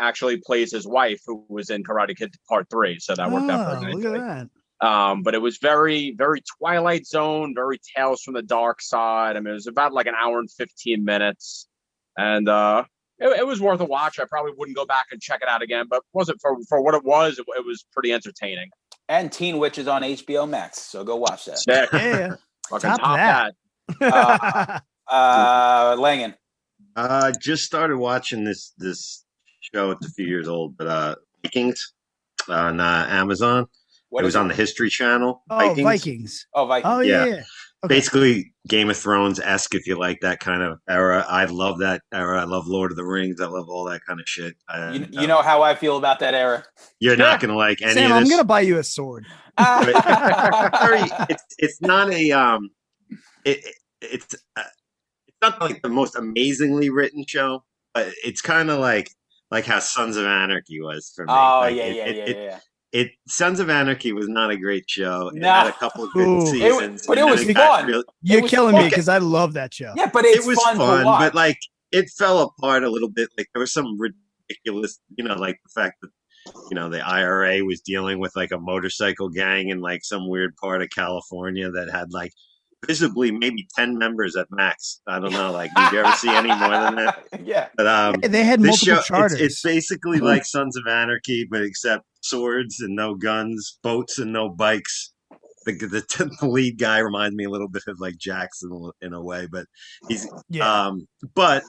actually plays his wife, who was in Karate Kid Part 3. So that worked out very nicely. Look at that. But it was very, very Twilight Zone, very Tales from the Dark Side. I mean, it was about like an hour and 15 minutes. And it was worth a watch. I probably wouldn't go back and check it out again, but wasn't for what it was pretty entertaining. And Teen Witch is on HBO Max, so go watch that. Yeah. Fucking top that. Langan. Just started watching this show. It's a few years old, but Vikings on Amazon. It was on the History Channel. Oh, Vikings. Oh, Vikings. Oh, yeah. Okay. Basically, Game of Thrones-esque, if you like that kind of era. I love that era. I love Lord of the Rings. I love all that kind of shit. You know how I feel about that era. You're not going to like any Sam, of this. I'm going to buy you a sword. It's not a it's not like the most amazingly written show, but it's kind of like how Sons of Anarchy was for me. Oh, like, yeah. Sons of Anarchy was not a great show. It No. had a couple of good seasons. But it was fun. You're killing me because I love that show. Yeah, but it was fun fun, to watch. but like it fell apart a little bit. Like there was some ridiculous, like the fact that the IRA was dealing with like a motorcycle gang in like some weird part of California that had like visibly maybe 10 members at max. I don't know. Like, did you ever see any more than that? Yeah. But they had multiple charters. It's basically like Sons of Anarchy, but except swords and no guns, boats and no bikes. The lead guy reminds me a little bit of like Jackson in a way, but he's but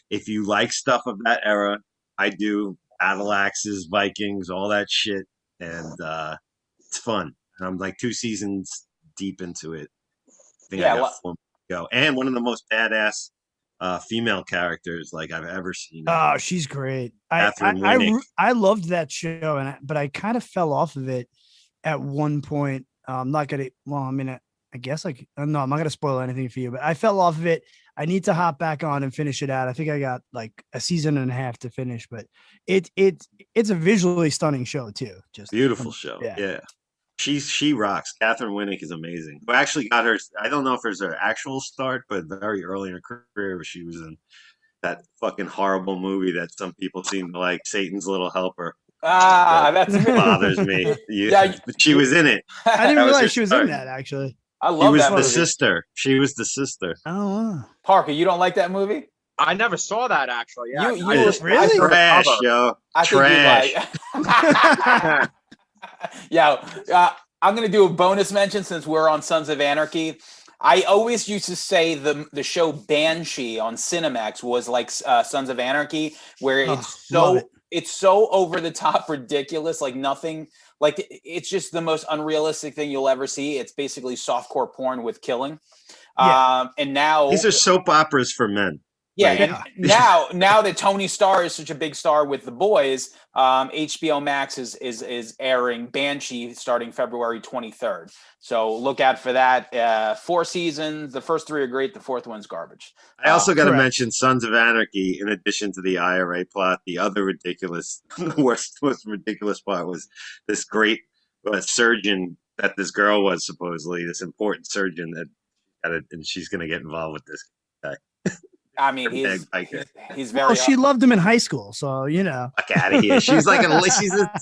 if you like stuff of that era, I do. Battle axes, Vikings, all that shit, and it's fun. And I'm like 2 seasons deep into it. I think I got 4 more to go. And one of the most badass female characters like I've ever seen. Oh, she's great. I loved that show, but I kind of fell off of it at one point. I'm not gonna. Well, I mean, I guess no, I'm not gonna spoil anything for you, but I fell off of it. I need to hop back on and finish it out. I think I got like a season and a half to finish, but it's a visually stunning show too. Just beautiful show. Yeah. She rocks. Catherine Winnick is amazing. We actually got her. I don't know if it was her actual start, but very early in her career, she was in that fucking horrible movie that some people seem to like, Satan's Little Helper. That's me. Bothers me. Yeah, but she was in it. I didn't That was her realize she was in start. that actually. I She love was that the movie. sister. She was the sister. Oh, wow. Parker, you don't like that movie? I never saw that actually. Yeah, You I were- just- Really? I saw the Trash, cover. yo. I Trash. think you like. Yeah, I'm gonna do a bonus mention since we're on Sons of Anarchy. I always used to say the show Banshee on Cinemax was like Sons of Anarchy, where love it's so over the top ridiculous, like nothing, like it's just the most unrealistic thing you'll ever see. It's basically softcore porn with killing. Yeah. And now These are soap operas for men. yeah, Like- and now that Tony Starr is such a big star with The Boys, HBO Max is airing Banshee starting February 23rd. So look out for that. 4 seasons. The first 3 are great. The 4th one's garbage. I also got to Correct. mention Sons of Anarchy. In addition to the IRA plot, the other ridiculous, the most ridiculous part was this great surgeon that this girl was supposedly this important surgeon and she's going to get involved with this guy. I mean, Big biker. he's very. Well, she loved him in high school, so Fuck out of here. She's like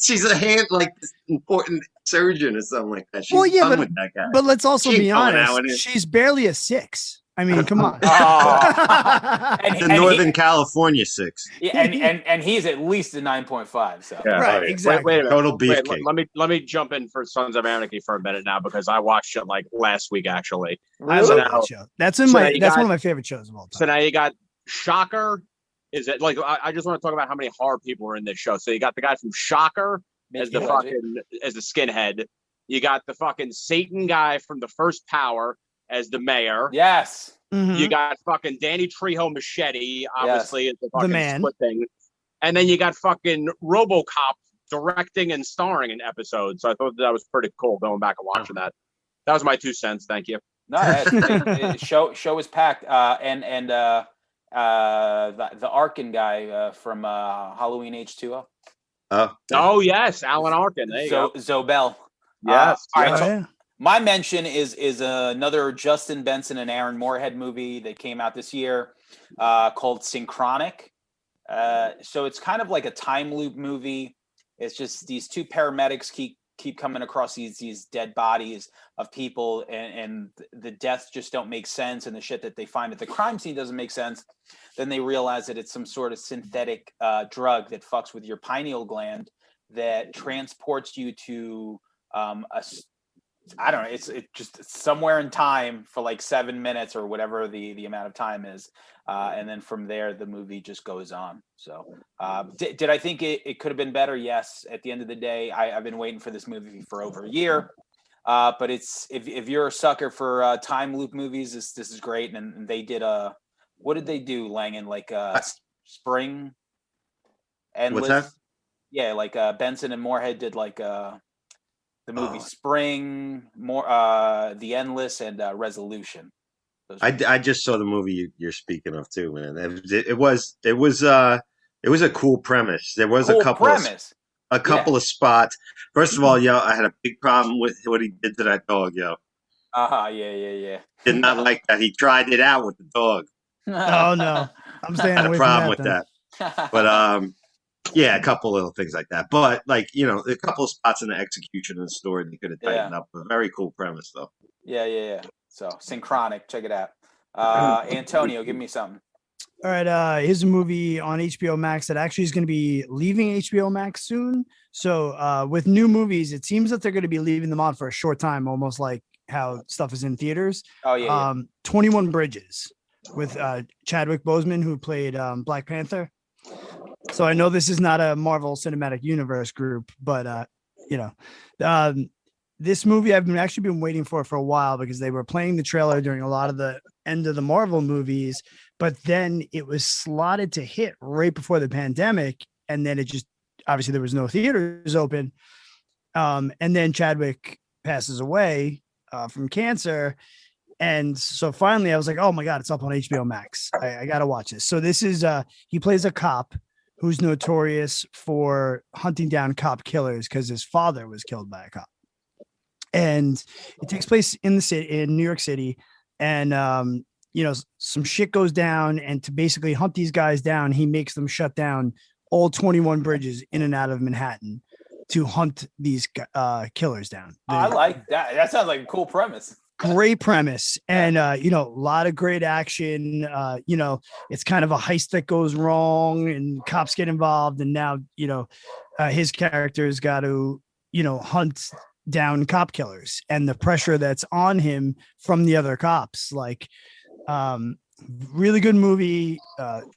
she's a hand like this important surgeon or something like that. She's Well, yeah, done with that guy. but let's also She be ain't going out honest. with it. She's barely a 6. I mean, come on. Oh. The Northern California 6. and he's at least a 9.5. So Yeah. Right, Right. exactly. Wait a minute. Total Wait, beefcake. let me jump in for Sons of Anarchy for a minute now because I watched it like last week actually. I really? love now- that show. That's so my now you that's got- one of my favorite shows of all So time. now you got Shocker. Is it like I just want to talk about how many horror people are in this show. So you got the guy from Shocker as the as the skinhead. You got the fucking Satan guy from the first Power as the mayor. yes. Mhm. You got fucking Danny Trejo Machete, obviously, as the fucking man. split thing. And then you got fucking RoboCop directing and starring an episode. So I thought that was pretty cool going back and watching that. That was my 2 cents. Thank you. No, show is packed. And the Arkin guy from Halloween H2O. Oh, yes. Alan Arkin. There you go. Zobel. Yes. all right, Oh, so yeah. my mention is another Justin Benson and Aaron Moorhead movie that came out this year called Synchronic. So it's kind of like a time loop movie. It's just these 2 paramedics keep coming across these dead bodies of people, and the deaths just don't make sense, and the shit that they find at the crime scene doesn't make sense. Then they realize that it's some sort of synthetic drug that fucks with your pineal gland that transports you to I don't know. It's just somewhere in time for like 7 minutes or whatever the amount of time is, and then from there the movie just goes on. So, did I think it could have been better? Yes. At the end of the day, I've been waiting for this movie for over a year. But it's if you're a sucker for time loop movies, this is great. And they did what did they do, Langan? Like Spring, Endless. What's that? Yeah, like Benson and Moorhead did like the movie Spring, The Endless, and Resolution. I just saw the movie you're speaking of too, man. It was a cool premise. There was cool a couple of spots. First of all, yo, I had a big problem with what he did to that dog, yo. Yeah. Did not like that. He tried it out with the dog. Oh no, I'm staying Had away a from problem with then. that. But yeah, a couple little things like that. But like, a couple of spots in the execution of the story they could have tightened up. A very cool premise though. Yeah. So Synchronic, check it out. Antonio, give me something. All right, here's a movie on HBO Max that actually is going to be leaving HBO Max soon. So with new movies, it seems that they're going to be leaving them on for a short time, almost like how stuff is in theaters. Oh yeah. 21 Bridges with Chadwick Boseman, who played Black Panther. So I know this is not a Marvel Cinematic Universe group, but this movie I've actually been waiting for a while because they were playing the trailer during a lot of the end of the Marvel movies, but then it was slotted to hit right before the pandemic, and then it just obviously there was no theaters open, and then Chadwick passes away from cancer. And so finally I was like, oh my God, it's up on HBO Max. I got to watch this. So this is, he plays a cop who's notorious for hunting down cop killers because his father was killed by a cop. and it takes place in the city, in New York City. And, some shit goes down, and to basically hunt these guys down, he makes them shut down all 21 bridges in and out of Manhattan to hunt these killers down. I like that. That sounds like a cool premise. Great premise. And, a lot of great action. It's kind of a heist that goes wrong and cops get involved. And now, his character's got to, hunt down cop killers, and the pressure that's on him from the other cops. Really good movie,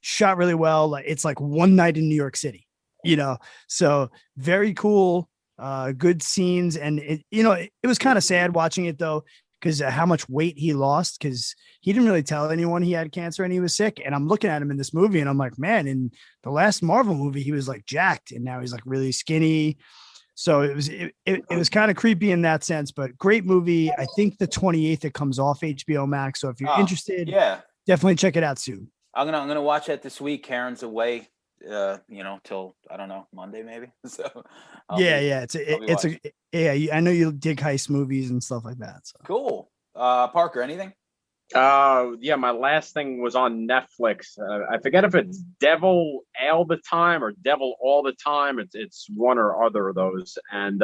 shot really well. Like, it's like one night in New York City, so very cool, good scenes. And it was kind of sad watching it though, because how much weight he lost, because he didn't really tell anyone he had cancer and he was sick. And I'm looking at him in this movie and I'm like, man, in the last Marvel movie, he was like jacked, and now he's like really skinny. So it was kind of creepy in that sense, but great movie. I think the 28th it comes off HBO Max. So if you're interested, definitely check it out soon. I'm gonna watch that this week. Karen's away, till I don't know, Monday maybe. So I know you dig heist movies and stuff like that. So cool. Parker, anything? My last thing was on Netflix. I forget if it's Devil All the Time or Devil All the Time. It's one or other of those, and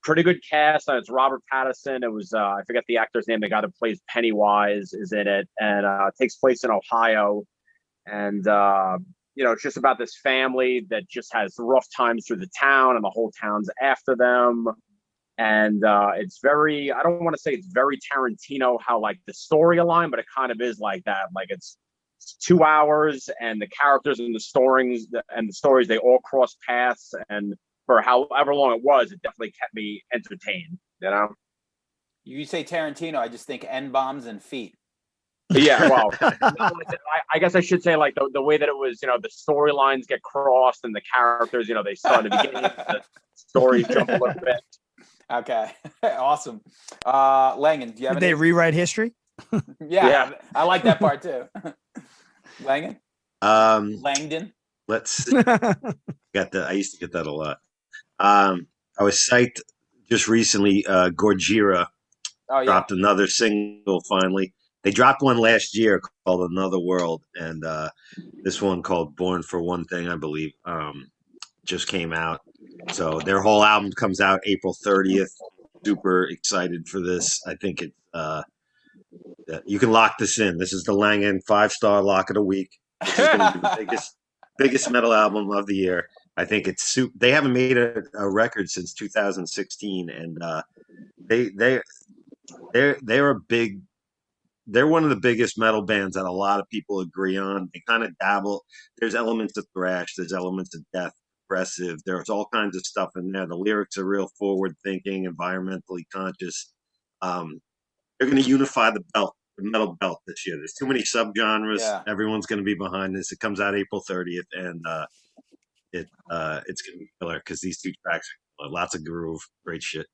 pretty good cast. It's Robert Pattinson. It was I forget the actor's name. The guy that plays Pennywise is in it, and it takes place in Ohio. And it's just about this family that just has rough times through the town, and the whole town's after them. And it's very, I don't want to say it's very Tarantino, how like the story aligned, but it kind of is like that. Like it's 2 hours, and the characters and the stories they all cross paths. And for however long it was, it definitely kept me entertained. You say Tarantino, I just think N-bombs and feet. Yeah, well, I guess I should say like the way that it was, the storylines get crossed and the characters, they start at the beginning, the stories jump a little bit. Okay, awesome. Langan, do you have? Did they rewrite history? Yeah, I like that part too. Langan. Langdon. Let's got that. I used to get that a lot. I was psyched just recently. Gorgira dropped another single finally. They dropped one last year called Another World, and this one called Born for One Thing, I believe, just came out. So their whole album comes out April 30th. Super excited for this. I think you can lock this in. This is the Langan 5-star lock of the week. This is going to be the biggest metal album of the year. I think they haven't made a record since 2016, and they're one of the biggest metal bands that a lot of people agree on. They kind of dabble. There's elements of thrash. There's elements of death, progressive. There's all kinds of stuff in there. The lyrics are real forward-thinking, environmentally conscious. They're going to unify the metal belt this year. There's too many subgenres. Yeah. Everyone's going to be behind this. It comes out April 30th, and it's going to be killer because these 2 tracks are lots of groove, great shit.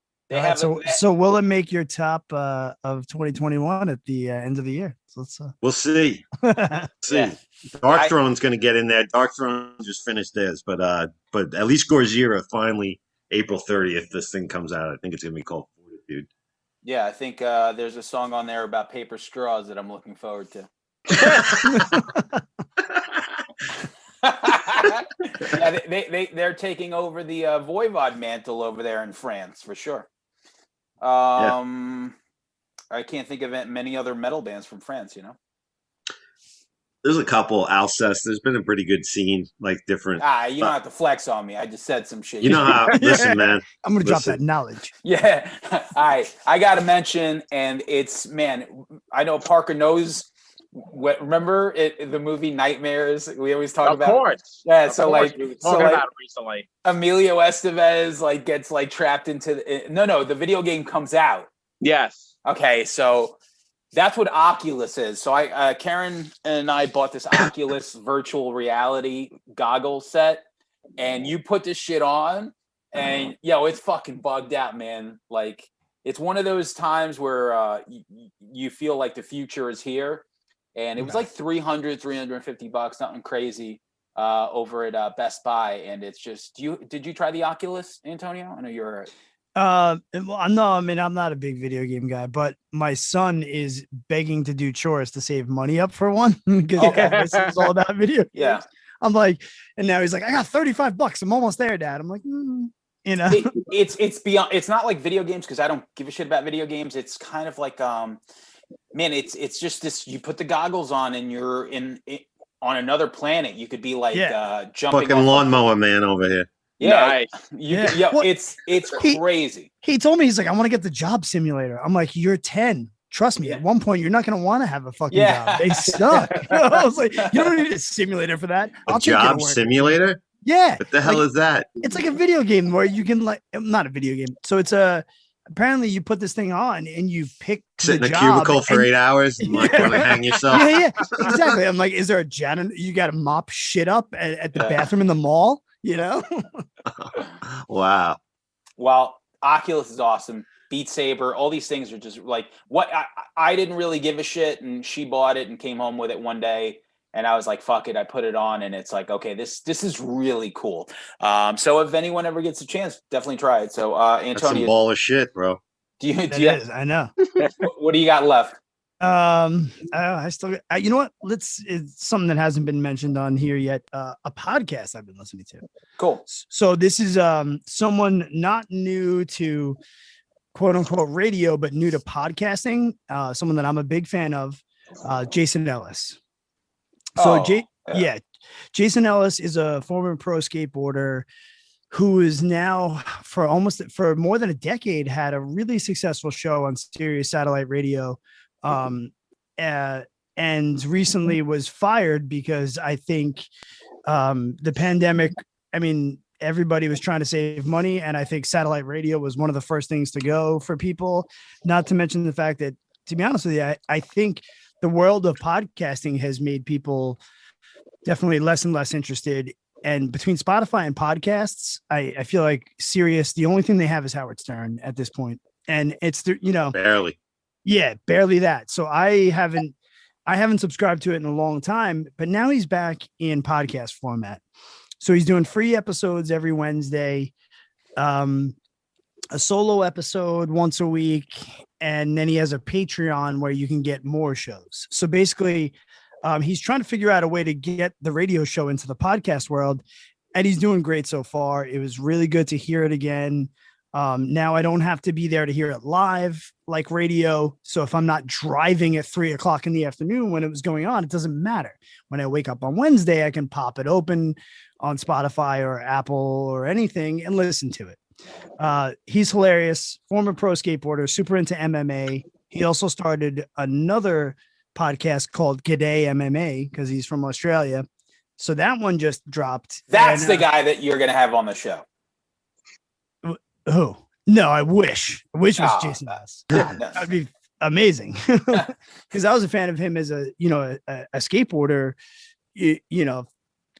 So will it make your top of 2021 at the end of the year? So let's we'll see. Yeah. Dark Throne's going to get in there. Dark Throne just finished theirs, but at least Gorgira finally April 30th. This thing comes out. I think it's going to be called Fortitude. Yeah, I think there's a song on there about paper straws that I'm looking forward to. Yeah, they're taking over the Voivod mantle over there in France for sure. I can't think of many other metal bands from France, There's a couple. Alcest. There's been a pretty good scene, like different. You don't have to flex on me. I just said some shit. You know how? Listen, man. I'm gonna drop that knowledge. Yeah. All right. I got to mention, and I know Parker knows. Remember the movie Nightmares? We always talk about. Of course. Yeah. We were talking about it recently. Emilio Estevez gets trapped into the video game comes out. Yes. Okay. So that's what Oculus is. So Karen and I bought this Oculus virtual reality goggle set, and you put this shit on, and it's fucking bugged out, man. Like, it's one of those times where you feel like the future is here. And it was like $350, nothing crazy, over at Best Buy. And it's just, did you try the Oculus, Antonio? I know you're Well, no, I mean, I'm not a big video game guy, but my son is begging to do chores to save money up for one because this is all about video games. Yeah. I'm like, and now he's like, I got $35. I'm almost there, Dad. I'm like, you know, it's beyond. It's not like video games because I don't give a shit about video games. It's kind of like, man, it's just this. You put the goggles on and you're on another planet. You could be like jumping. Fucking lawnmower man over here. Yeah, Nice. Well, it's crazy. He told me, he's like, I want to get the job simulator. I'm like, you're 10. Trust me, at one point, you're not going to want to have a fucking job. They suck. I was like, you don't need a simulator for that. A job simulator? Yeah. What the hell is that? It's like a video game where you can not a video game. So it's apparently you put this thing on and you pick sit in a cubicle for 8 hours and like want to hang yourself. Yeah, exactly. I'm like, is there a janitor? You got to mop shit up at the bathroom in the mall, you know? Wow. Well, Oculus is awesome. Beat Saber, all these things are just like what I didn't really give a shit, and she bought it and came home with it one day, and I was like, fuck it. I put it on and it's like, okay, this is really cool. So if anyone ever gets a chance, definitely try it. So Antonio, that's some ball of shit, bro. I know. What do you got left? I still, you know what? It's something that hasn't been mentioned on here yet. A podcast I've been listening to. Cool. So this is someone not new to quote unquote radio, but new to podcasting. Someone that I'm a big fan of, Jason Ellis. So Jason Ellis is a former pro skateboarder who is now for more than a decade had a really successful show on Sirius satellite radio. And recently was fired because I think the pandemic, I mean, everybody was trying to save money, and I think satellite radio was one of the first things to go for people, not to mention the fact that, to be honest with you, I think the world of podcasting has made people definitely less and less interested. And between Spotify and podcasts, I feel like Sirius, the only thing they have is Howard Stern at this point. And it's, barely. Yeah, barely that. So I haven't subscribed to it in a long time, but now he's back in podcast format. So he's doing free episodes every Wednesday, a solo episode once a week, and then he has a Patreon where you can get more shows. So basically, he's trying to figure out a way to get the radio show into the podcast world, and he's doing great so far. It was really good to hear it again. Now I don't have to be there to hear it live like radio. So if I'm not driving at 3:00 in the afternoon when it was going on, it doesn't matter. When I wake up on Wednesday, I can pop it open on Spotify or Apple or anything and listen to it. He's hilarious, former pro skateboarder, super into MMA. He also started another podcast called G'day MMA because he's from Australia. So that one just dropped. That's the guy that you're going to have on the show. Who? No, I wish it was Jason Ellis. That'd be amazing. Because I was a fan of him as a skateboarder,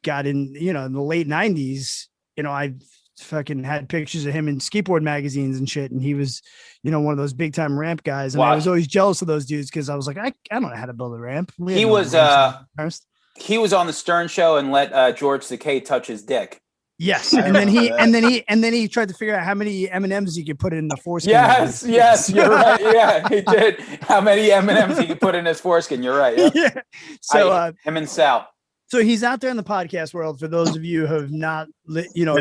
got in, in the late 90s, I fucking had pictures of him in skateboard magazines and shit. And he was, one of those big time ramp guys. And I was always jealous of those dudes because I was like, I don't know how to build a ramp. He was on the Stern show and let George Takei touch his dick. Yes, and then he tried to figure out how many M&Ms he could put in the foreskin. Yes, you're right. Yeah, he did. How many M&Ms he could put in his foreskin? You're right. Yeah. Yeah. So him and Sal. So he's out there in the podcast world. For those of you who have not,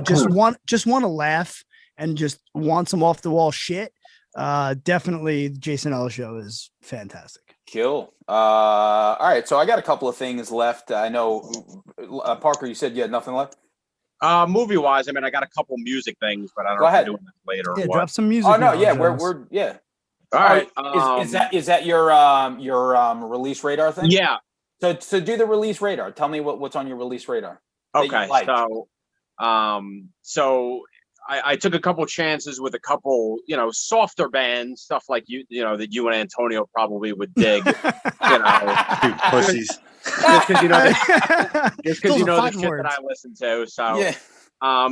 just want to laugh and just want some off the wall shit. Definitely, Jason Ellis show is fantastic. Cool. All right, so I got a couple of things left. I know, Parker, you said you had nothing left. Movie wise, I mean, I got a couple music things, but I don't know if we're doing this later. Yeah, or what. drop some music. Oh no, yeah, we're yeah. All right. Is that your release radar thing? Yeah. So do the release radar. Tell me what's on your release radar. Okay. So I took a couple chances with a couple, softer bands, stuff like that you and Antonio probably would dig. Pussies. Just because the shit that I listen to. So, yeah.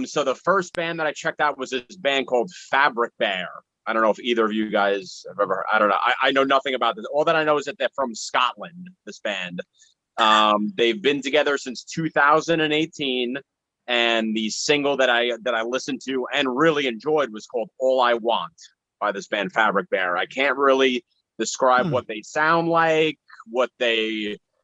So the first band that I checked out was this band called Fabric Bear. I don't know if either of you guys have ever. I don't know. I know nothing about this. All that I know is that they're from Scotland. This band. They've been together since 2018, and the single that I listened to and really enjoyed was called "All I Want" by this band Fabric Bear. I can't really describe what they sound like,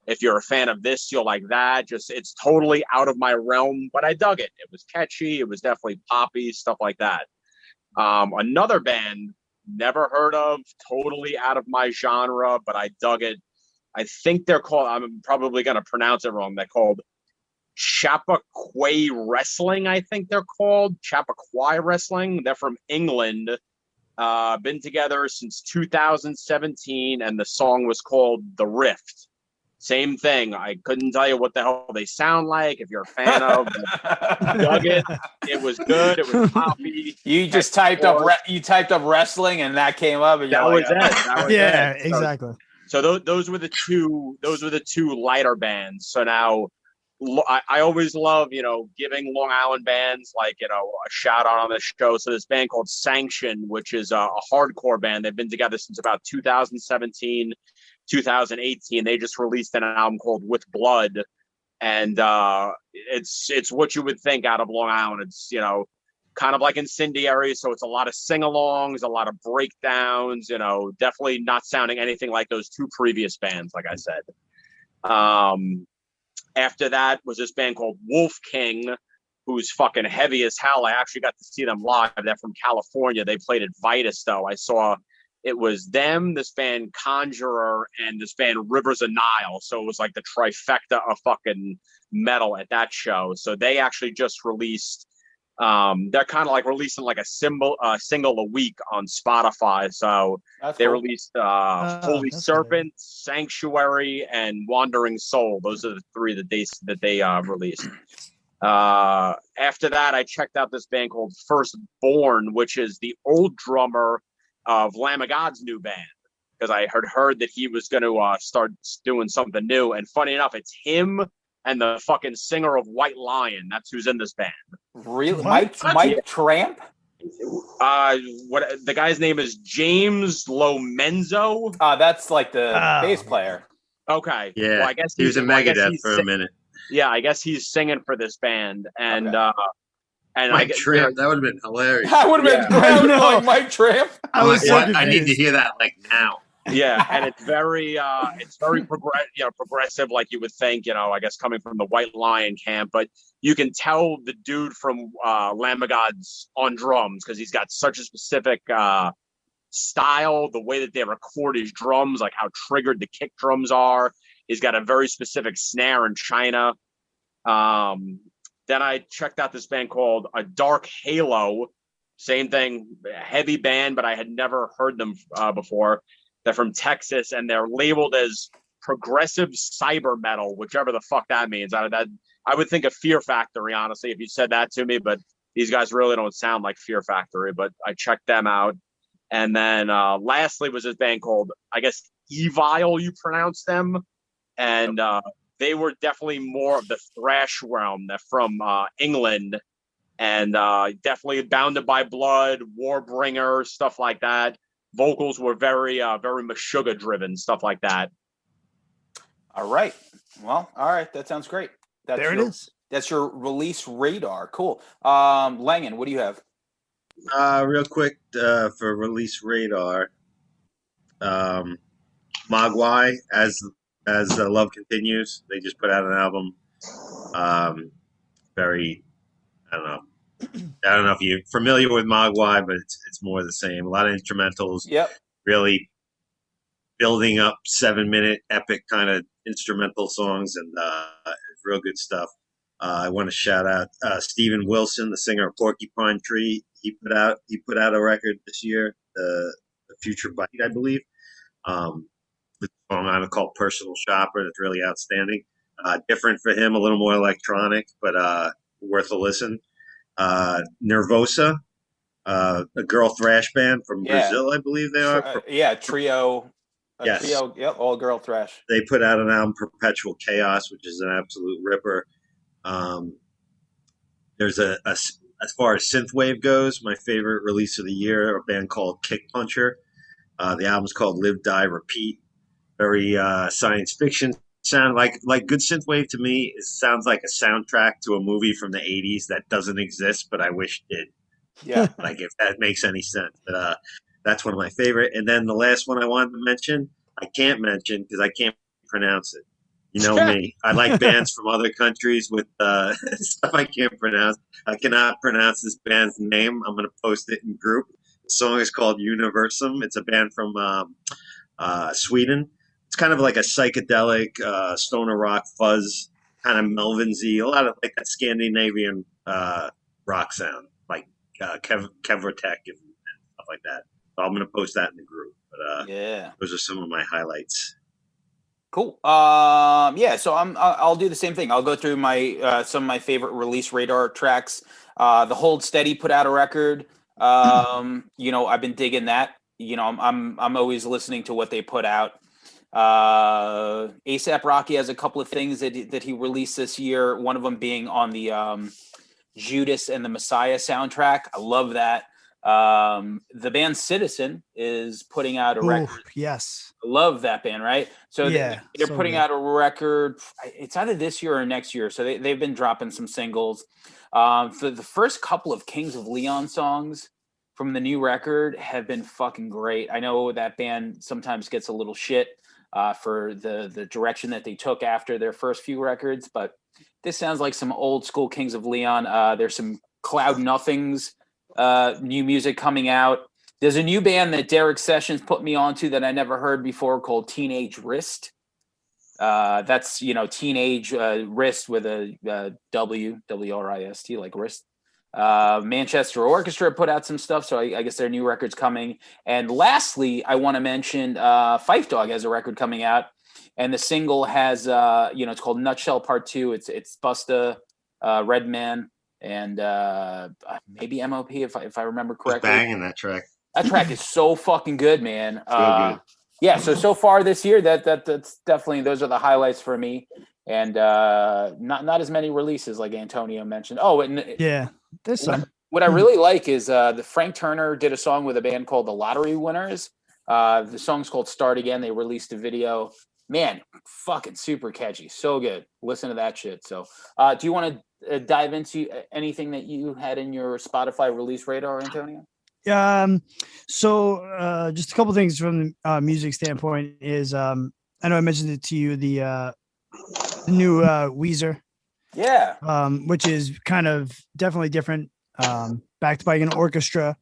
if you're a fan of this, you'll like that. Just it's totally out of my realm, but I dug it. It was catchy. It was definitely poppy, stuff like that. Another band, never heard of, totally out of my genre, but I dug it. I think they're called, I'm probably going to pronounce it wrong. They're called Chappaqua Wrestling, I think they're called. Chappaqua Wrestling. They're from England. Been together since 2017, and the song was called The Rift. Same thing. I couldn't tell you what the hell they sound like. If you're a fan of, dug it. It was good. It was poppy. You just typed up wrestling, and that came up. And that was it. That was it. Exactly. So those were the two lighter bands. So now I always love, giving Long Island bands like, a shout out on the show. So this band called Sanction, which is a hardcore band. They've been together since about 2017, 2018. They just released an album called With Blood. And it's what you would think out of Long Island. It's, kind of like Incendiary. So it's a lot of sing-alongs, a lot of breakdowns, definitely not sounding anything like those two previous bands, like I said. After that was this band called Wolf King, who's fucking heavy as hell. I actually got to see them live. They're from California. They played at Vitus, though. I saw it was them, this band Conjurer, and this band Rivers of Nile. So it was like the trifecta of fucking metal at that show. So they actually just released, they're kind of like releasing like a single a week on Spotify. So that's they cool. Released Holy Serpent, good. Sanctuary, and Wandering Soul. Those are the three that they released. After that, I checked out this band called Firstborn, which is the old drummer of Lamb of God's new band, because I had heard that he was going to start doing something new. And funny enough, it's him and the fucking singer of White Lion. That's who's in this band. Really? Mike Tramp? What the guy's name is James Lomenzo. That's like the bass player. Okay. Yeah. Well, I guess he was in Megadeth for a minute. Yeah, I guess he's singing for this band. And and Mike Tramp, that would have been hilarious. That would have been like Mike Tramp. I need to hear that like now. Yeah, and it's very progressive, like you would think, I guess coming from the White Lion camp, but you can tell the dude from Lamb of God's on drums because he's got such a specific style, the way that they record his drums, like how triggered the kick drums are. He's got a very specific snare in China. Then I checked out this band called A Dark Halo. Same thing, heavy band, but I had never heard them before. They're from Texas, and they're labeled as progressive cyber metal, whichever the fuck that means. I would think of Fear Factory, honestly, if you said that to me, but these guys really don't sound like Fear Factory, but I checked them out. And then lastly was this band called, I guess, Evil, you pronounce them. And they were definitely more of the thrash realm. They're from England, and definitely Bounded by Blood, Warbringer, stuff like that. Vocals were very Meshuggah driven, stuff like that. All right. Well, all right. That sounds great. It is. That's your release radar. Cool. Langan, what do you have? Real quick for release radar. Mogwai, as Love Continues, they just put out an album. I don't know if you're familiar with Mogwai, but it's more the same. A lot of instrumentals. Yep. Really building up 7-minute epic kind of instrumental songs, and it's real good stuff. I want to shout out Steven Wilson, the singer of Porcupine Tree. He put out a record this year, the Future Bite, I believe. The song on it called Personal Shopper. That's really outstanding. Different for him, a little more electronic, but worth a listen. Nervosa, a girl thrash band from Brazil, I believe they are. Trio. Yes. Trio, yep, all girl thrash. They put out an album, Perpetual Chaos, which is an absolute ripper. There's as far as synthwave goes, my favorite release of the year, a band called Kick Puncher. The album's called Live, Die, Repeat. Very science fiction sound like good synthwave to me sounds like a soundtrack to a movie from the 80s that doesn't exist, but I wish did. Yeah. Like if that makes any sense. But that's one of my favorite. And then the last one I wanted to mention, I can't mention because I can't pronounce it. You know me. I like bands from other countries with stuff I can't pronounce. I cannot pronounce this band's name. I'm going to post it in group. The song is called Universum. It's a band from Sweden. It's kind of like a psychedelic stoner rock fuzz, kind of Melvin-y, a lot of like that Scandinavian rock sound, like Kevrotek and stuff like that. So I'm going to post that in the group. But Yeah. those are some of my highlights. Cool. Yeah. So I'll do the same thing. I'll go through my some of my favorite release radar tracks. The Hold Steady put out a record. You know, I've been digging that. You know, I'm always listening to what they put out. ASAP Rocky has a couple of things that he released this year. One of them being on the Judas and the Messiah soundtrack. I love that. The band Citizen is putting out a record. Yes. I love that band, right? So Yeah, they're so putting good. out a record. It's either this year or next year. So they've been dropping some singles. For the first couple of Kings of Leon songs from the new record have been fucking great. I know that band sometimes gets a little shit for the direction that they took after their first few records, but this sounds like some old school Kings of Leon. There's some Cloud Nothings new music coming out. There's a new band that Derek Sessions put me onto that I never heard before called Teenage Wrist. That's, you know, Teenage Wrist with a W-R-I-S-T, like wrist. Manchester Orchestra put out some stuff, so I guess their new record's coming. And lastly, I want to mention Phife Dawg has a record coming out, and the single has, you know, it's called Nutshell Part 2. It's Busta, Redman, and maybe MOP if I remember correctly. Banging that track. That track is so fucking good, man. Good. Yeah, so far this year, that's definitely, those are the highlights for me. And not as many releases like Antonio mentioned. Oh, and Yeah, there's some. what I really like is the Frank Turner did a song with a band called the Lottery Winners. The song's called Start Again. They released a video. Man, fucking super catchy. So good. Listen to that shit. So do you want to dive into anything that you had in your Spotify release radar, Antonio? So just a couple things from the music standpoint is I know I mentioned it to you, the new Weezer. Yeah. Which is kind of definitely different, backed by an orchestra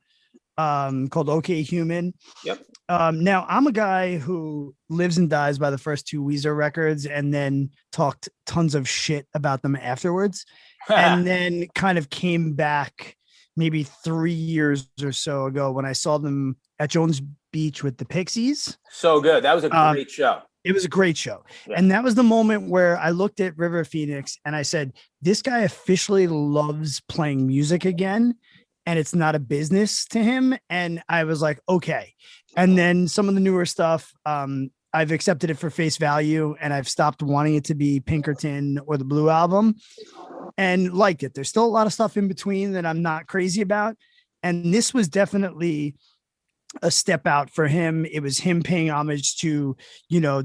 called OK Human. Yep. Now I'm a guy who lives and dies by the first two Weezer records and then talked tons of shit about them afterwards. And then kind of came back maybe 3 years or so ago when I saw them at Jones Beach with the Pixies. So good. That was a great show. It was a great show. Yeah. And that was the moment where I looked at River Phoenix and I said, this guy officially loves playing music again. And it's not a business to him. And I was like, okay. And then some of the newer stuff, I've accepted it for face value and I've stopped wanting it to be Pinkerton or the Blue Album and liked it. There's still a lot of stuff in between that I'm not crazy about. And this was definitely a step out for him. It was him paying homage to, you know,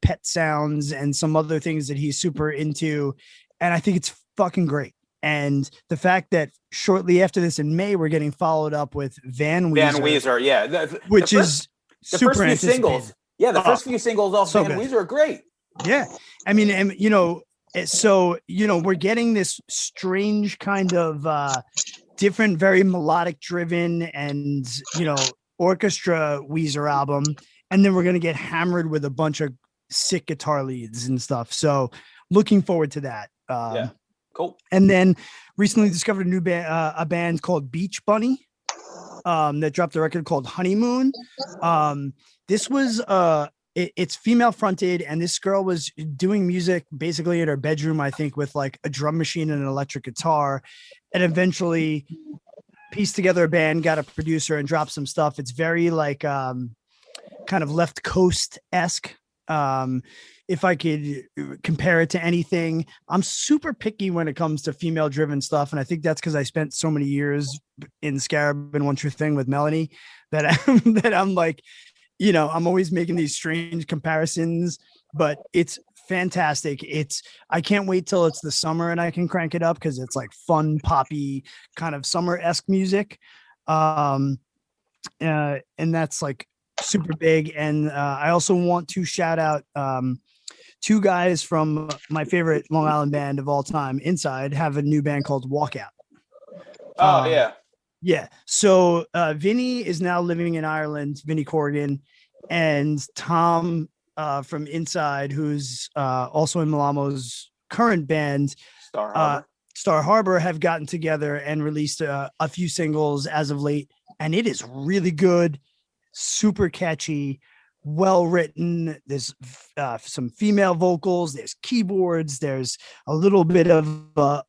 pet sounds and some other things that he's super into. And I think it's fucking great. And the fact that shortly after this in May, we're getting followed up with Van Weezer. Yeah. Which is the super first few singles. Yeah, the first few singles off so Van good. Weezer are great. Yeah. I mean, and you know, so, you know, we're getting this strange kind of different, very melodic driven and, you know, orchestra Weezer album. And then we're going to get hammered with a bunch of sick guitar leads and stuff. So looking forward to that. Yeah. Cool. And then recently discovered a new band, a band called Beach Bunny that dropped a record called Honeymoon. This was it's female fronted, and this girl was doing music basically in her bedroom, I think, with like a drum machine and an electric guitar, and eventually pieced together a band, got a producer, and dropped some stuff. It's very like kind of Left Coast-esque. If I could compare it to anything, I'm super picky when it comes to female driven stuff. And I think that's because I spent so many years in Scarab and One True Thing with Melanie that I'm like, you know, I'm always making these strange comparisons, but it's fantastic. I can't wait till it's the summer and I can crank it up because it's like fun, poppy, kind of summer-esque music. And that's like super big. And I also want to shout out two guys from my favorite Long Island band of all time, Inside, have a new band called Walkout. Oh, yeah. Yeah. So Vinny is now living in Ireland, Vinny Corrigan, and Tom from Inside, who's also in Malamo's current band, Star Harbor, have gotten together and released a few singles as of late. And it is really good, super catchy, well written. There's some female vocals, there's keyboards, there's a little bit of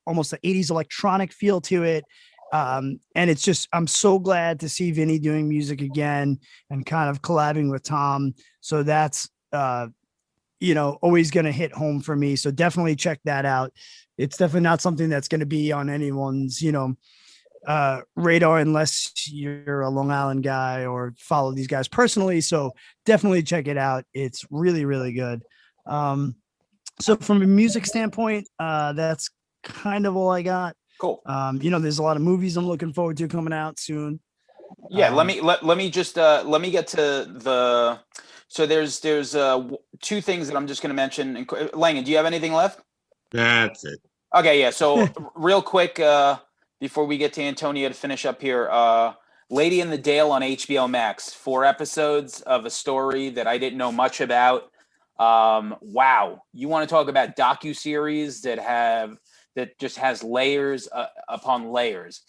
almost an 80s electronic feel to it. And it's just, I'm so glad to see Vinny doing music again and kind of collabing with Tom. So that's, always going to hit home for me. So definitely check that out. It's definitely not something that's going to be on anyone's, radar unless you're a Long Island guy or follow these guys personally. So definitely check it out. It's really, really good. So from a music standpoint, that's kind of all I got. Cool. There's a lot of movies I'm looking forward to coming out soon. Yeah, let me get to the. So there's two things that I'm just going to mention. Langan, do you have anything left? That's it. Okay, yeah. So real quick, before we get to Antonio to finish up here, Lady in the Dale on HBO Max, 4 episodes of a story that I didn't know much about. Wow, you want to talk about docuseries that just has layers upon layers.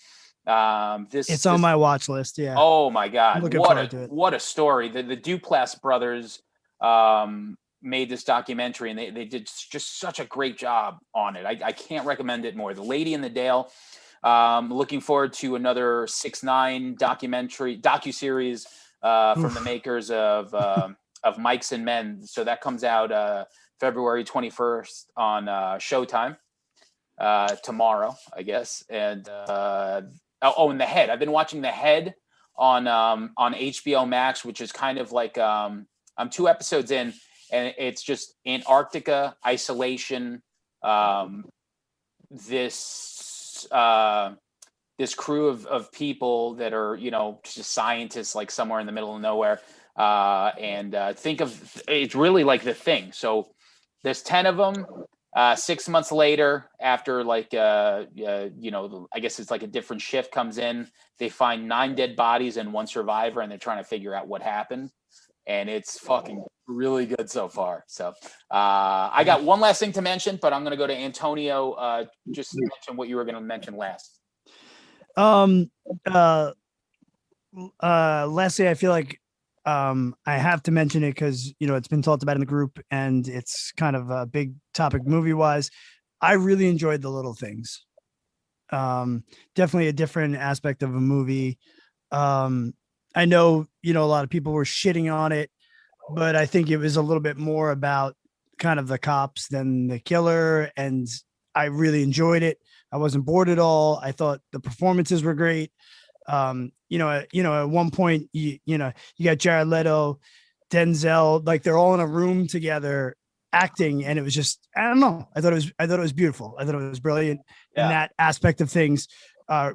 It's on my watch list. Yeah. Oh my God. I'm looking forward to it. What a story. The Duplass brothers made this documentary, and they did just such a great job on it. I can't recommend it more. The Lady in the Dale. Looking forward to another 6ix9ine docuseries from the makers of Mikes and Men. So that comes out February 21st on Showtime. Tomorrow, I guess. And and The Head. I've been watching The Head on HBO Max, which is kind of like I'm 2 episodes in, and it's just Antarctica isolation. This crew of people that are just scientists, like somewhere in the middle of nowhere, and think of it's really like The Thing. So there's 10 of them. 6 months later, after I guess it's like a different shift comes in, they find 9 dead bodies and 1 survivor, and they're trying to figure out what happened. And it's fucking really good so far. So I got one last thing to mention, but I'm going to go to Antonio. Just mention what you were going to mention last. Lastly, I feel like I have to mention it because it's been talked about in the group and it's kind of a big topic movie wise. I really enjoyed The Little Things. Definitely a different aspect of a movie. I know a lot of people were shitting on it, but I think it was a little bit more about kind of the cops than the killer, and I really enjoyed it. I wasn't bored at all. I thought the performances were great. At one point, you got Jared Leto, Denzel, like they're all in a room together acting, and it was just, I don't know. I thought it was beautiful. I thought it was brilliant in that aspect of things.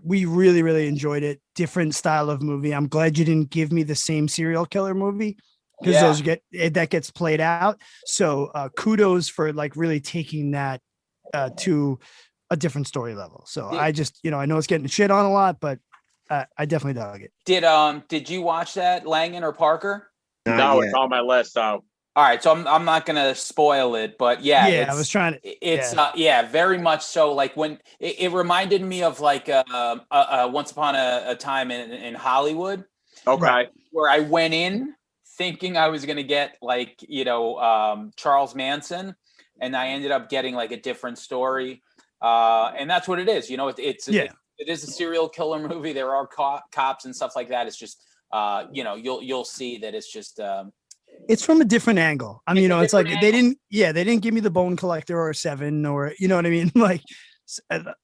We really, really enjoyed it. Different style of movie. I'm glad you didn't give me the same serial killer movie because that gets played out. So kudos for like really taking that to a different story level. So I just, I know it's getting shit on a lot, but I definitely dug it. Did you watch that, Langan or Parker? No, it's on my list. So all right, so I'm not gonna spoil it, but I was trying to. It's very much so. Like when it reminded me of like Once Upon a Time in Hollywood. Okay, where I went in thinking I was gonna get like Charles Manson, and I ended up getting like a different story, and that's what it is. It is a serial killer movie. There are cops and stuff like that. It's just you'll see that it's just. It's from a different angle. I mean, it's like they didn't give me the Bone Collector or Seven or what I mean, like,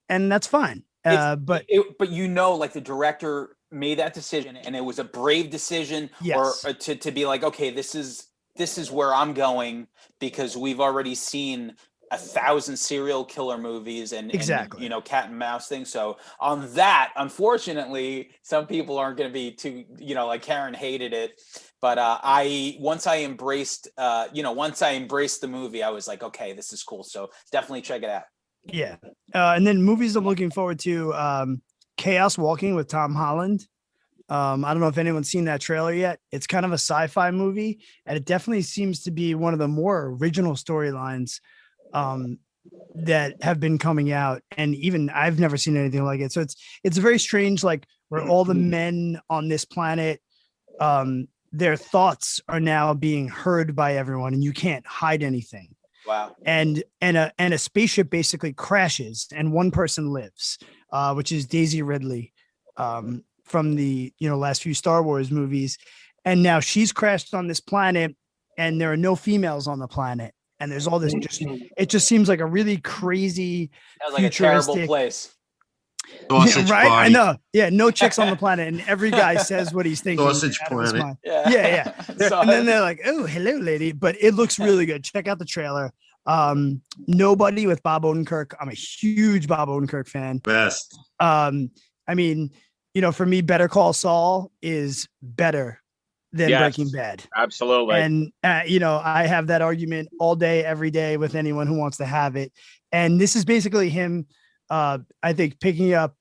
and that's fine. But like the director made that decision, and it was a brave decision, or to be like, okay, this is this is where I'm going because we've already seen 1,000 serial killer movies and Exactly. you know, cat and mouse things. So on that, unfortunately, some people aren't going to be too, you know, like Karen hated it. But once I embraced the movie, I was like, okay, this is cool. So definitely check it out. Yeah. And then movies I'm looking forward to, Chaos Walking with Tom Holland. I don't know if anyone's seen that trailer yet. It's kind of a sci-fi movie, and it definitely seems to be one of the more original storylines that have been coming out. And even I've never seen anything like it. So it's very strange, like where all the men on this planet, their thoughts are now being heard by everyone, and you can't hide anything. Wow. And a spaceship basically crashes, and one person lives, which is Daisy Ridley, from the last few Star Wars movies. And now she's crashed on this planet, and there are no females on the planet. And there's all this it just seems like a really crazy, Sounds like a terrible place. Sausage right? party. I know. Yeah, no chicks on the planet, and every guy says what he's thinking. Sausage out of his planet. mind. Yeah. Yeah. And then they're like, "Oh, hello, lady," but it looks really good. Check out the trailer. Nobody with Bob Odenkirk. I'm a huge Bob Odenkirk fan. Best. I mean, for me, Better Call Saul is better than Breaking Bad. Absolutely. And, I have that argument all day, every day with anyone who wants to have it. And this is basically him, I think, picking up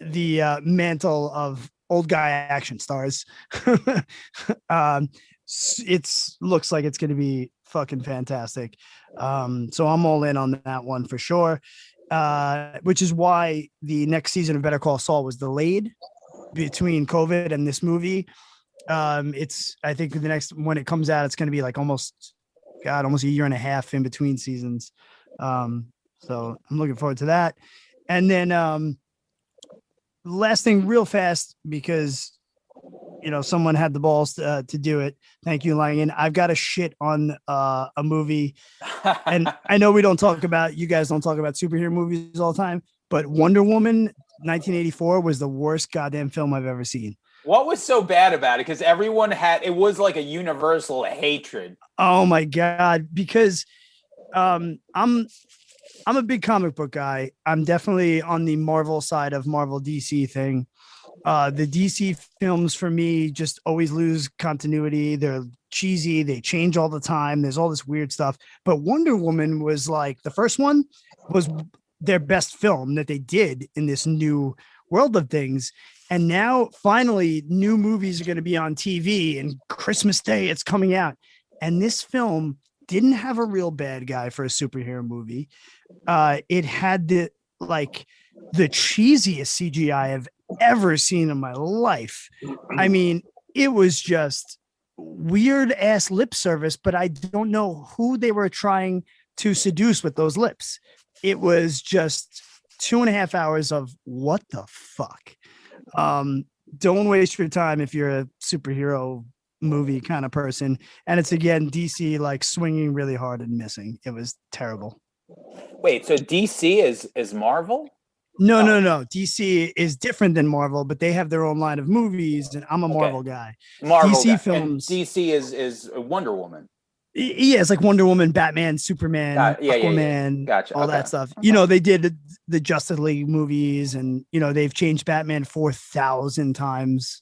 the mantle of old guy action stars. Looks like it's going to be fucking fantastic. So I'm all in on that one for sure. Which is why the next season of Better Call Saul was delayed between COVID and this movie. I think when it comes out, it's going to be like almost a year and a half in between seasons. So I'm looking forward to that. And then last thing real fast, because someone had the balls to do it. Thank you, Lion. I've got a shit on a movie, and I know you guys don't talk about superhero movies all the time, but Wonder Woman 1984 was the worst goddamn film I've ever seen. What was so bad about it? Because everyone it was like a universal hatred. Oh my God. Because I'm a big comic book guy. I'm definitely on the Marvel side of Marvel DC thing. The DC films for me just always lose continuity. They're cheesy. They change all the time. There's all this weird stuff. But Wonder Woman was like, the first one was their best film that they did in this new world of things. And now finally new movies are going to be on TV, and Christmas Day it's coming out. And this film didn't have a real bad guy for a superhero movie. It had the cheesiest CGI I've ever seen in my life. I mean, it was just weird ass lip service, but I don't know who they were trying to seduce with those lips. It was just 2.5 hours of what the fuck. Don't waste your time if you're a superhero movie kind of person. And it's again DC like swinging really hard and missing. It was terrible. Wait, so DC is Marvel? No. DC is different than Marvel, but they have their own line of movies, and I'm a Marvel guy. Marvel DC guy. films. And DC is Wonder Woman. Yeah, it's like Wonder Woman, Batman, Superman, Aquaman, Gotcha. all that stuff. They did the Justice League movies, and they've changed Batman 4,000 times.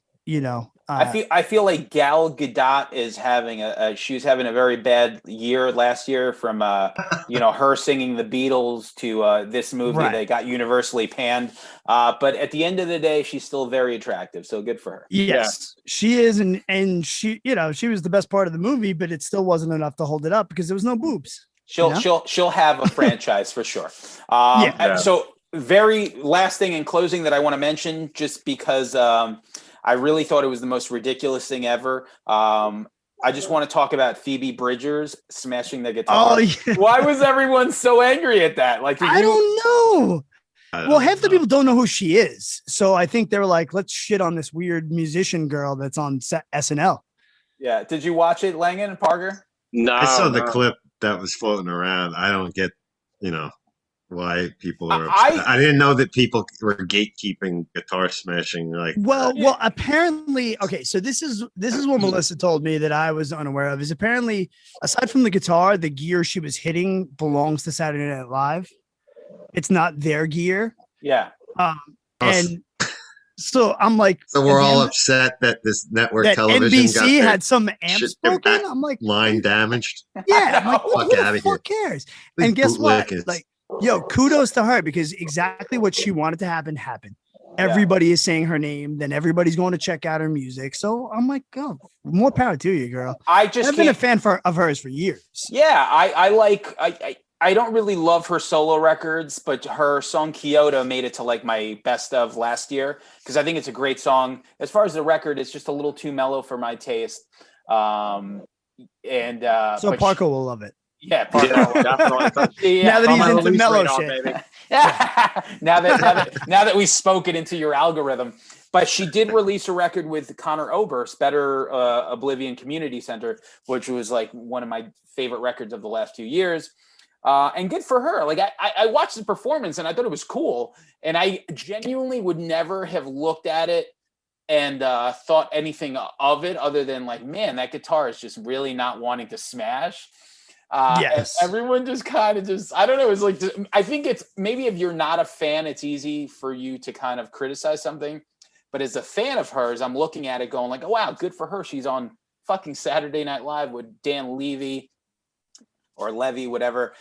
I feel like Gal Gadot is having she was having a very bad year last year from her singing the Beatles to this movie. Right. They got universally panned, but at the end of the day, she's still very attractive. So good for her. Yes, she is, and she she was the best part of the movie, but it still wasn't enough to hold it up because there was no boobs. She'll have a franchise for sure. So very last thing in closing that I want to mention, just because I really thought it was the most ridiculous thing ever. I just want to talk about Phoebe Bridgers smashing the guitar. Oh, yeah. Why was everyone so angry at that? I don't know. Well, half the people don't know who she is. So I think they were like, let's shit on this weird musician girl that's on SNL. Yeah. Did you watch it, Langan and Parker? No. I saw the clip that was floating around. I don't get, why people are upset. I didn't know that people were gatekeeping guitar smashing. Like, well, apparently, okay. So this is what Melissa told me that I was unaware of. Is apparently, aside from the guitar, the gear she was hitting belongs to Saturday Night Live. It's not their gear. Yeah. And so I'm like, so we're all upset that this network television NBC had some amps broken. I'm like, line damaged. Yeah, I'm like, fuck out of here. Who cares? And guess what? Like, yo, kudos to her, because exactly what she wanted to happen happened. Everybody is saying her name, then everybody's going to check out her music. So I'm like, oh, more power to you, girl. I've been a fan of hers for years. Yeah, I don't really love her solo records, but her song Kyoto made it to like my best of last year because I think it's a great song. As far as the record, it's just a little too mellow for my taste. So Parker will love it. Yeah, Parker. Definitely. Now that he's into mellow shit. now that we've spoken into your algorithm. But she did release a record with Connor Oberst, Better Oblivion Community Center, which was like one of my favorite records of the last 2 years. And good for her. Like I watched the performance and I thought it was cool. And I genuinely would never have looked at it and thought anything of it other than like, man, that guitar is just really not wanting to smash. Yes. Everyone just kind of I don't know. It's like, I think it's maybe if you're not a fan, it's easy for you to kind of criticize something. But as a fan of hers, I'm looking at it going like, oh, wow, good for her. She's on fucking Saturday Night Live with Dan Levy or Levy, whatever.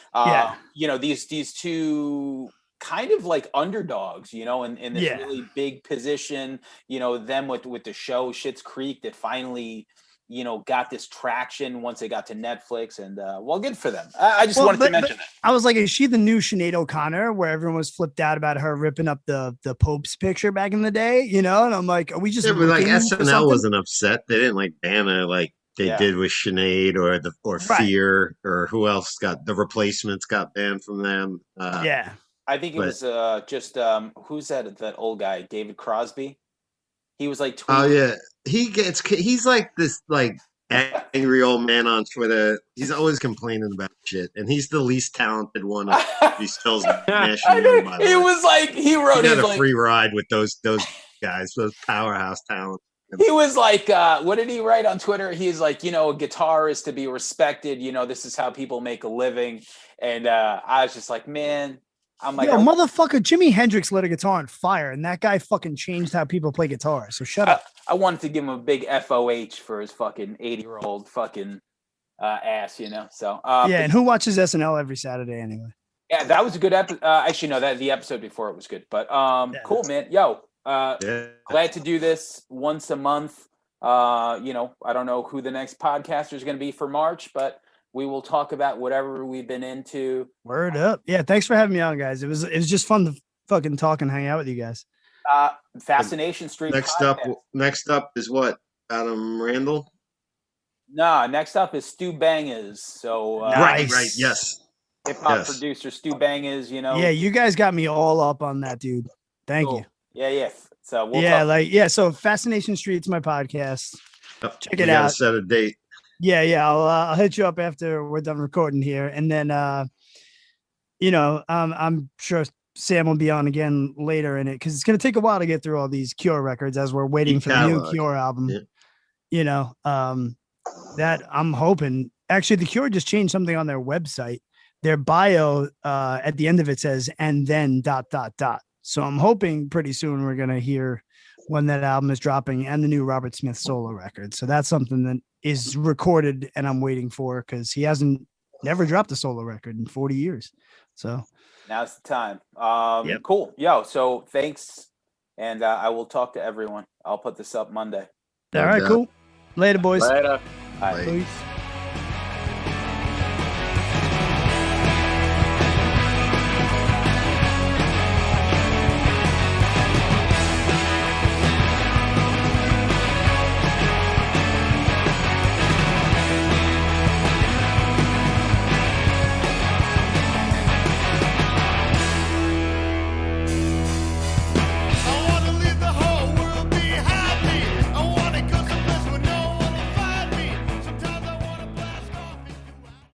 You know, these two kind of like underdogs, you know, in this really big position, you know, them with the show Schitt's Creek that finally, you know, got this traction once they got to Netflix, and well, good for them. I just wanted to mention that. I was like, is she the new Sinead O'Connor, where everyone was flipped out about her ripping up the Pope's picture back in the day, you know? And I'm like, are we just like SNL wasn't upset? They didn't like ban her like they did with Sinead or Fear or who else got the Replacements got banned from them. I think it was just who's that old guy, David Crosby. He was like, tweeting. Oh yeah, he's like this like angry old man on Twitter. He's always complaining about shit, and he's the least talented one of these Phil's national. It was like he wrote. He had a free ride with those guys, those powerhouse talent. He was like, what did he write on Twitter? He's like, you know, a guitar is to be respected. You know, this is how people make a living. And I was just like, man. I'm like, motherfucker, Jimi Hendrix lit a guitar on fire, and that guy fucking changed how people play guitar. So shut up. I wanted to give him a big FOH for his fucking 80-year-old fucking ass, you know. So and who watches SNL every Saturday anyway? Yeah, that was a good episode. Actually, no, that the episode before it was good. But cool, man. Yo, glad to do this once a month. You know, I don't know who the next podcaster is going to be for March, but we will talk about whatever we've been into. Word up. Yeah. Thanks for having me on, guys. It was just fun to fucking talk and hang out with you guys. Fascination Street. Next up is what? Adam Randall? No, next up is Stu Bangers. So right. Yes. Hip hop producer Stu Bangers, you know. Yeah, you guys got me all up on that, dude. Thank you. Yeah. So we'll talk. So Fascination Street's my podcast. Check it out. Gotta set a date. Yeah. I'll hit you up after we're done recording here. And then, you know, I'm sure Sam will be on again later in it because it's going to take a while to get through all these Cure records as we're waiting for the new Cure album. Yeah. You know, that I'm hoping. Actually, the Cure just changed something on their website. Their bio at the end of it says, and then ... So I'm hoping pretty soon we're going to hear when that album is dropping and the new Robert Smith solo record. So that's something that is recorded and I'm waiting for because he never dropped a solo record in 40 years. So now's the time. Cool. Yo, so thanks. And I will talk to everyone. I'll put this up Monday. All right, cool. Later, boys. Later. Bye. Peace.